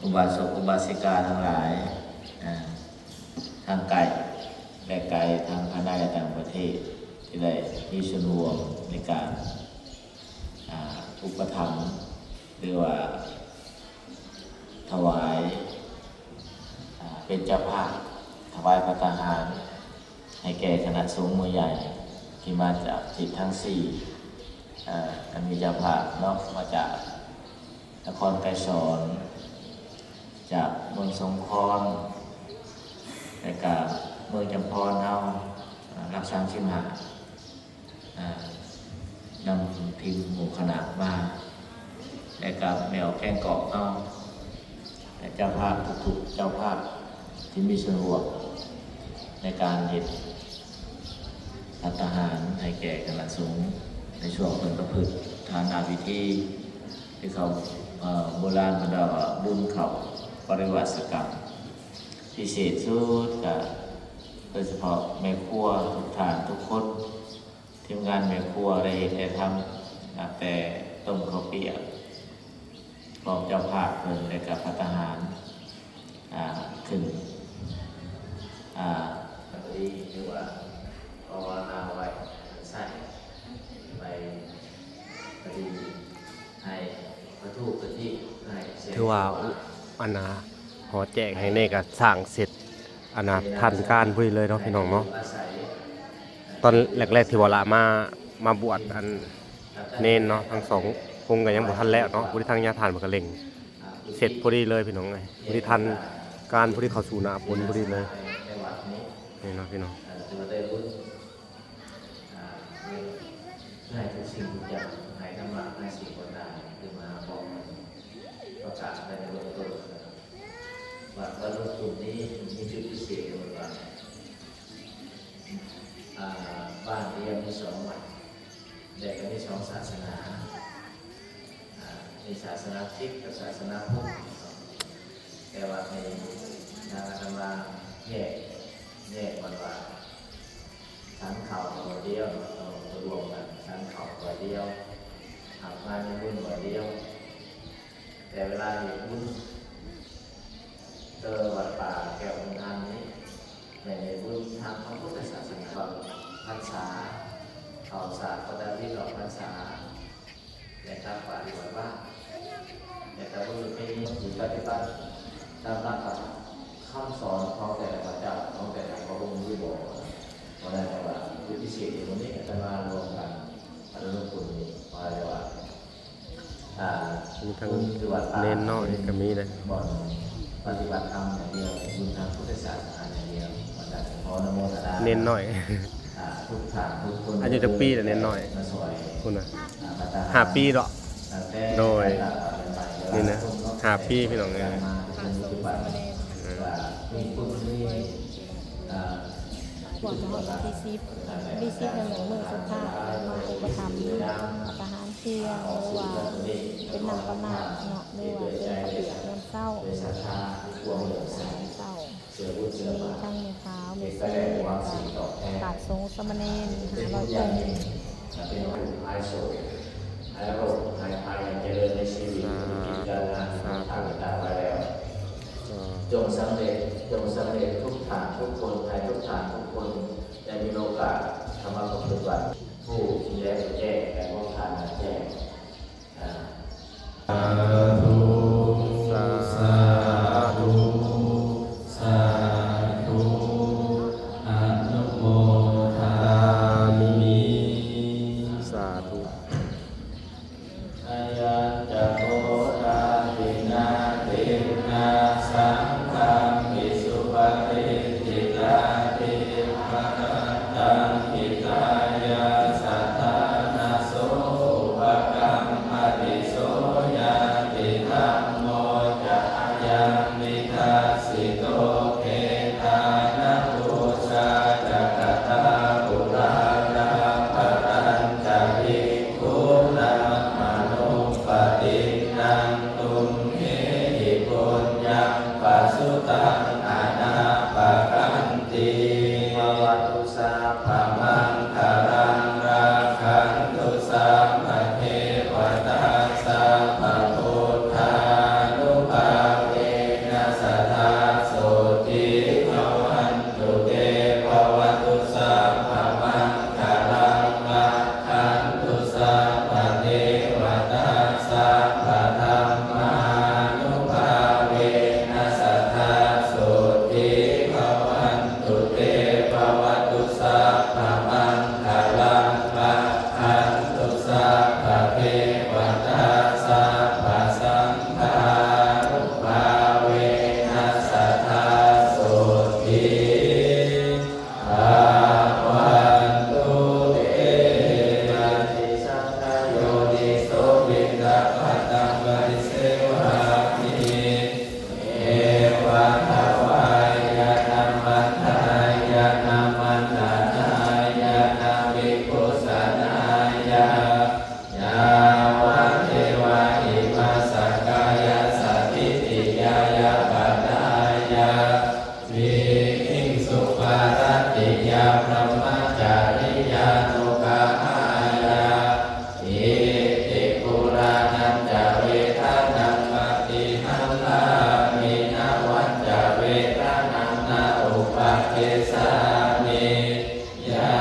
อุบาสกอุบาสิกาทั้งหลายทางไกลและไกลทางภายในและต่างประเทศที่ได้มีส่วนร่วมในการอุปถัมภ์หรือว่าถวายเป็นเจ้าภาพถวายพระทหารให้แก่คณะสงฆ์หมู่ใหญ่ที่มาจากทิศทั้งสี่มีเจ้าภาพเนาะมาจากนครไกรสอนจากเมืองสงขลาและก็เมืองจำพรเอารักษาชิมหานำทีมหมู่คณะมาและก็แมวแกงเกาะเอาและเจ้าภาพทุกๆเจ้าภาพที่มีส่วนร่วมในการเฮ็ดภัตตาหารให้แก่คณะสงฆ์ในช่วงเพิ่นประพฤติทานาพิธีที่เขาโบราณบรรดาบุญเขาปริวัติกรรมพิเศษสุดกับโดยเฉพาะแม่ครัวทุกท่านทุกคนทีมงานแม่ครัวได้ทำตั้งแต่ต้มข้าวเปียกบอกเจ้าภาพเพิ่นในกับภัตตาหารขึ้นที่เรียกว่าภาวนาไว้ใส่ไปพอดีให้ประตูพื้นที่ให้เสร็จ ถือว่าอันนะหอแจกให้เน่ก็สร้างเสร็จอันนะทันการพุ่เลยเนาะพี่น้องเนาะตอนแรกๆที่วลามาบวชอันเน้นเนาะทั้งสองคงก็ยังบ่ทันแล้วเนาะผู้ที่ทางญาติทานมันก็เล็งเสร็จพอดีเลยพี่น้องไงผู้ที่ทันการผู้ที่เข้าสู่หน้าฝนพอดีเลยนี่เนาะพี่น้อง ถือว่าได้บุญให้ทุกสิ่งทุกอย่างให้ธรรมะให้สิ่งต่างๆคือมาบอกประกาศในเบื้องต้นว่าวันรุ่งกลุ่มนี้มีจุดพิเศษในวันบ้านเรียนมีสองวัดแต่ก็มีสองศาสนามีศาสนาคริสต์กับศาสนาพุทธแต่ว่าในทางอาตมาแยกวันว่าชั้นเขาตัวเดียวรวมกันชั้นเขาตัวเดียวทำงานในบุญตัวเดียวแต่เวลาเห็นบุญเจอวัดป่าแก้วองค์ท่านนี้ในบุญทางพระพุทธศาสนาพรรษาเขาศาสตร์ก็ได้ที่หลอกพรรษาและการปฏิบัติว่าแต่ถ้าบุญไม่มีปฏิบัติตามหลักคำสอนของแต่ละพระเจ้าของแต่ละพระองค์ที่บอกว่าอะไรว่าคือพิเศษอย่างนี้จะมารวมกันอนุรุณนี้ว่าอะไรว่ามีทั้งเน้นน้อยก็มีนะ บ่อนปฏิบัติธรรมอย่างเดียวบุญทางพุทธศาสนาอย่างเดียวมันจะขอนโมทนา เน้นน้อย ทุกทางทุกคน อายุจะปีแต่เน้นน้อยคุณนะ5 ปีหรอโดยนี่นะ5 ปีพี่น้องไง บวชมาที่10ในหมู่มือสุภาพมาอุปถัมภ์อาหารเที่ยงหรือว่าเป็นน้ำประมาเนาะหรือว่าเป็นเปียกน้ำเศร้าเศร้ามีทั้งมีขาวมีเสื้อกาดทรงสมณเณร500 องค์ หายโศกหายโรคหายภัยเจริญในชีวิตกิจการงานทางต่างๆไปแล้วจงสำเร็จทุกทางทุกคนในทุกทางทุกคนจะมีโอกาสทำมาปฏิบัติผู้ชี้แจงแจ้งแต่พวกทานแจ้งสาธุสาธุสา ตังหิตายาสัทธานาโสภะกัมปติโสยาติธัมโมจะยังนิทัสสิโตเกตานะปุชาจักตาปุราราปรัญจวิคุนังมโนปฏินังตุมเหหิปุญญังปัสสุตังอานาปะกันติภวัตุสัพพมังคารังราคันตุสัพพะเทวตาสัพพะพุทธานุภาเวนัสสทธาโสติภวันตุเตภวัตุสัพพมังคารังราคันตุสัพพะเทวตาสัพพะธัมมานุภาเวนัสสทธาโสติภวันตุเตภวัตุสัพพมังคารังราคันตุสัพพะเทวตาสัพพะสังฆานุภาเวนัสสทธาโสติภวันตุเตนะติสังฆโยนิโสวิตาปัตตังบริเสวะมิเอวะทวายะนัมมันทายะนัมมันทายะนามิปุสนายะยาวะเทวะอิมาสกายะสัพพิติยายะปัฏฐายะวิหิงสุปารัตติยาพระมจาริยานุกาหายะอิติปุรานันจเวทานังมติหังลามินาวัจจเวทานังนาอุปะเกสามิยา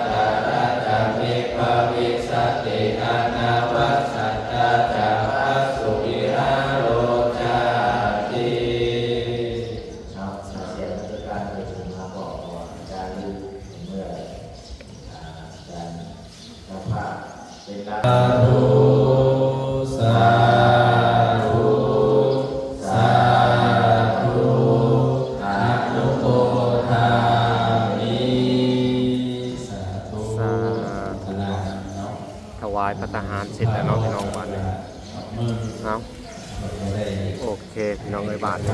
ตาระจามิภวิสติอานาวัสสัจจาจาภัสสุวิหาโรจาติ เนาะเสียงราชการไปถึงมาบอกว่าการลืมเมื่อการรับผ้าเป็นการ สาธุสาธุสาธุอนุโมทามิสาธุ สาธุ เนาะ ถวายพระทหารเสร็จแล้วเนาะพี่น้องบ้านนี้เอาโอเคพี่น้องเอ้ยบ้านนี้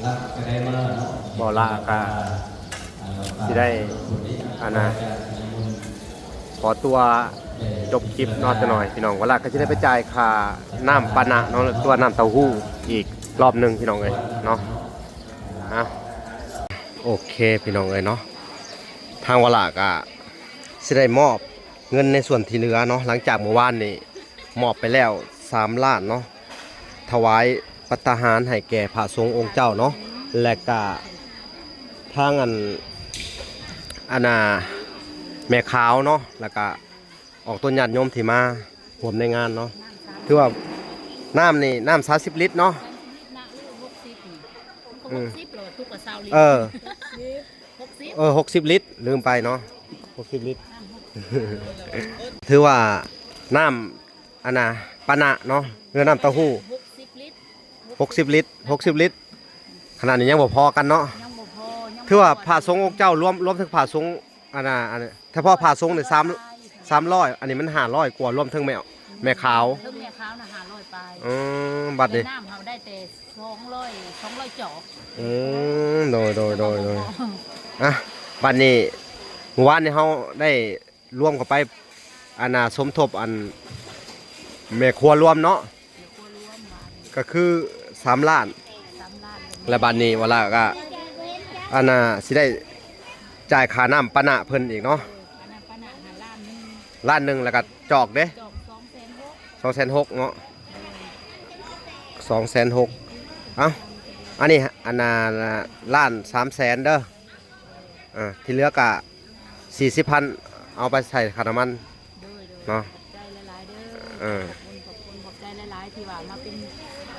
รับก็ได้มาเนาะ บ่ละก็สิได้อันนะขอตัวจบคลิปเนอจะหน่อยพี่น้องเวลาก็จะได้ไปจ่ายค่าน้ำปานะเนาะตัวน้ำเต้าหู้อีกรอบหนึงพี่น้องเอ้ยเนาะเอาโอเคพี่น้องเอ้ยเนาะทางเวลาก็สิได้มอบเงินในส่วนที่เหลือเนาะหลังจากเมื่อวานนี้มอบไปแล้ว3 ล้านเนาะถวายภัตตาหารให้แก่พระสงฆ์องค์เจ้าเนาะและก็ทางอันน่ะแม่ขาวเนาะแล้วก็ออกต้นญาติโยมที่มาร่วมในงานเนาะถือว่าน้ำนี่น้ำ30 ลิตรเนาะ น่ะลูก60โลทุกกว่า20ลิตร เออ 60 60 ลิตรลืมไปเนาะ60 ลิตร ถือว่าน้ำอันน่ะปานะเนาะเรือน้ำเต้าหู้ 60ลิตร 60 ลิตร60 ลิตรขนาดนี้ยังบ่พอกันเนาะ ยังบ่พอยังบ่ ถือว่าพระสงฆ์องค์เจ้ารวมถึงพระสงฆ์อันน่ะอันนี้ถ้าพอพระสงฆ์เนี่ย300อันนี้มัน500กว่ารวมถึงแม่ขาว เพิ่งแม่ขาวน่ะ500ไป บัดนี้ น้ำเฮาได้แต่200จอก โดยอ่ะบัดนี้เมื่อวานนี้เฮาได้ร่วมเข้าไปอันน่ะสมทบอันแม่ครัวรวมเนาะ เดี๋ยวครัวรวมมา ก็คือ3 ล้าน 3ล้านเลย และบัดนี้เวลาก็อันน่ะสิได้จ่ายค่าน้ำปานะเพิ่นอีกเนาะ อันนั้นปะนะล้านนึง ล้านหนึงแล้วก็จอกเด้ จอก260,000 260,000เนาะ260,000เอ้าอันนี้อันน่ะล้าน300,000เด้อที่เหลือก็40,000เอาไปใส่ค่าน้ำมัน โดย เนาะ ใจหลายๆเด้ เอ อ อ ขอบใจหลายๆที่ว่ามาเป็น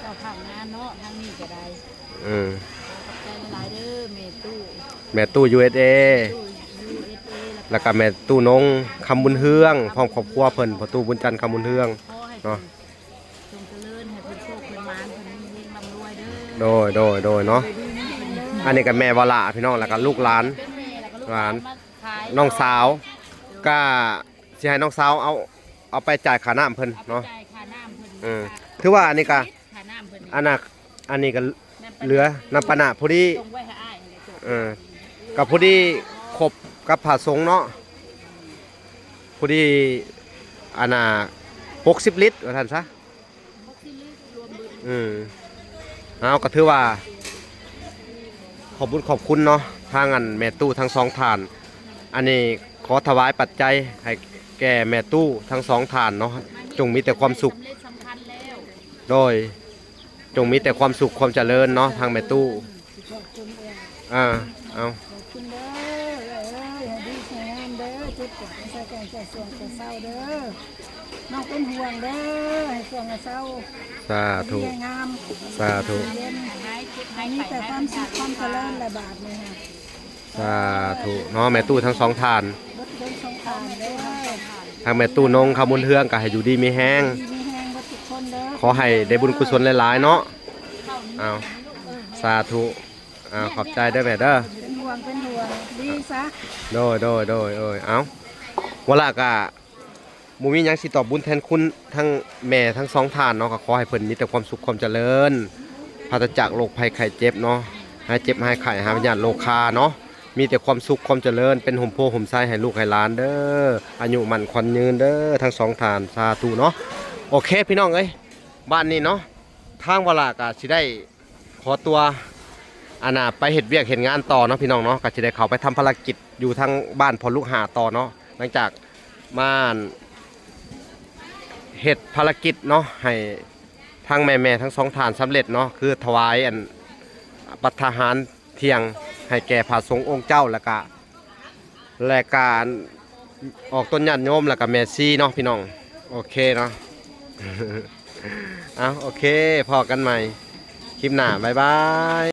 เจ้าภาพงานเนาะทางนี้ก็ได้ ขอบใจหลายๆเด้อเมตู้ แม่ตู้ USA ตู้ USA แล้วก็แม่ตู้นงคำบุญเฮืองพร้อมครอบครัวเพิ่นพ่อตู้บุญจันทร์คำบุญเฮือง ขอให้ เนาะ จงเจริญให้เพิ่นโชคเพิ่นมานเพิ่นมีเฮงร่ำรวยเด้อ โดยเนาะ เพิ่น อันนี้ก็แม่วาละพี่น้องแล้วก็ลูกหลาน เป็นแม่แล้วก็ หลาน มขาย น้องสาวก็สิให้น้องสาวเอาไปจ่ายค่าน้ำเพิ่น เอาไป เนาะ จ่ายค่าน้ำเพิ่น ถือว่าอันนี้ก็ ค่าน้ำเพิ่น อันนี้ก็เหลือน้ำปะนะพอดี ส่งไว้ให้อ้ายให้จบ กับพอดีครบกับผาสงเนาะพอดีอันน่ะ60 ลิตรว่าท่านซะ 60 ลิตรรวมบุญ เอาก็ถือว่าขอบคุญขอบคุณเนาะทางอันแม่ตู้ทั้งสองฐาน อันนี้ขอถวายปัจจัยให้แก่แม่ตู้ทั้งสองฐานเนาะจงมีแต่ความสุข สำเร็จสำคัญแล้ว โดยจงมีแต่ความสุขความเจริญเนาะทางแม่ตู้ ขอบคุณเอง เอา ขอบคุณเด้อให้ดีแข็งแรงเด้อจุดกดใส่แกงใส่ส่วนใส่เศร้าเด้อน้องเป็นห่วงเด้อให้ส่วนให้เศร้า สาธุ ดีงาม สาธุ เย็นให้มีแต่ความสุขความเจริญและบาทเลยค่ะ สาธุเนาะแม่ตู้ทั้งสองฐาน รถยนต์สงครามเด้อ ทางแม่ตู้นงขมุนเฮืองก็ให้อยู่ดีมีแห้ง ดีมีแห้งรถทุกคนเด้อ ขอให้ได้บุญกุศลหลายๆเนาะเอาสาธุขอบใจเด้อแม่เด้อ เป็นห่วงดีซะ โดยเอาวันละกะมูมีหยังสิตอบบุญแทนคุณทั้งแม่ทั้งสองท่านเนาะก็ขอให้เพิ่นมีแต่ความสุขความเจริญปราศจากโรคภัยไข้เจ็บเนาะให้เจ็บให้ไข้หาวิญญาณโลคาเนาะมีแต่ความสุขความเจริญเป็นห่มโพห่มไส้ให้ลูกให้หลานเด้ออายุมั่นขวัญยืนเด้อทั้งสองท่านสาธุเนาะโอเคพี่น้องเอ้ยบ้านนี้เนาะทางวันละกะสิได้ขอตัวอันน่ะไปเฮ็ดเวียกเฮ็ดงานต่อเนาะพี่น้องเนาะก็สิได้เข้าไปทำภารกิจอยู่ทางบ้านพอลูกหาต่อเนาะหลังจากมาเฮ็ดภารกิจเนาะให้ทางแม่ๆทั้งสองฐานสำเร็จเนาะคือถวายอันปัทหารเที่ยงให้แก่พระสงฆ์องค์เจ้าแล้วก็และการออกต้นญาติโยมแล้วก็แม่ซีเนาะพี่น้องโอเคเนาะ เอาโอเคพอกันใหม่คลิปหน้าบ๊ายบาย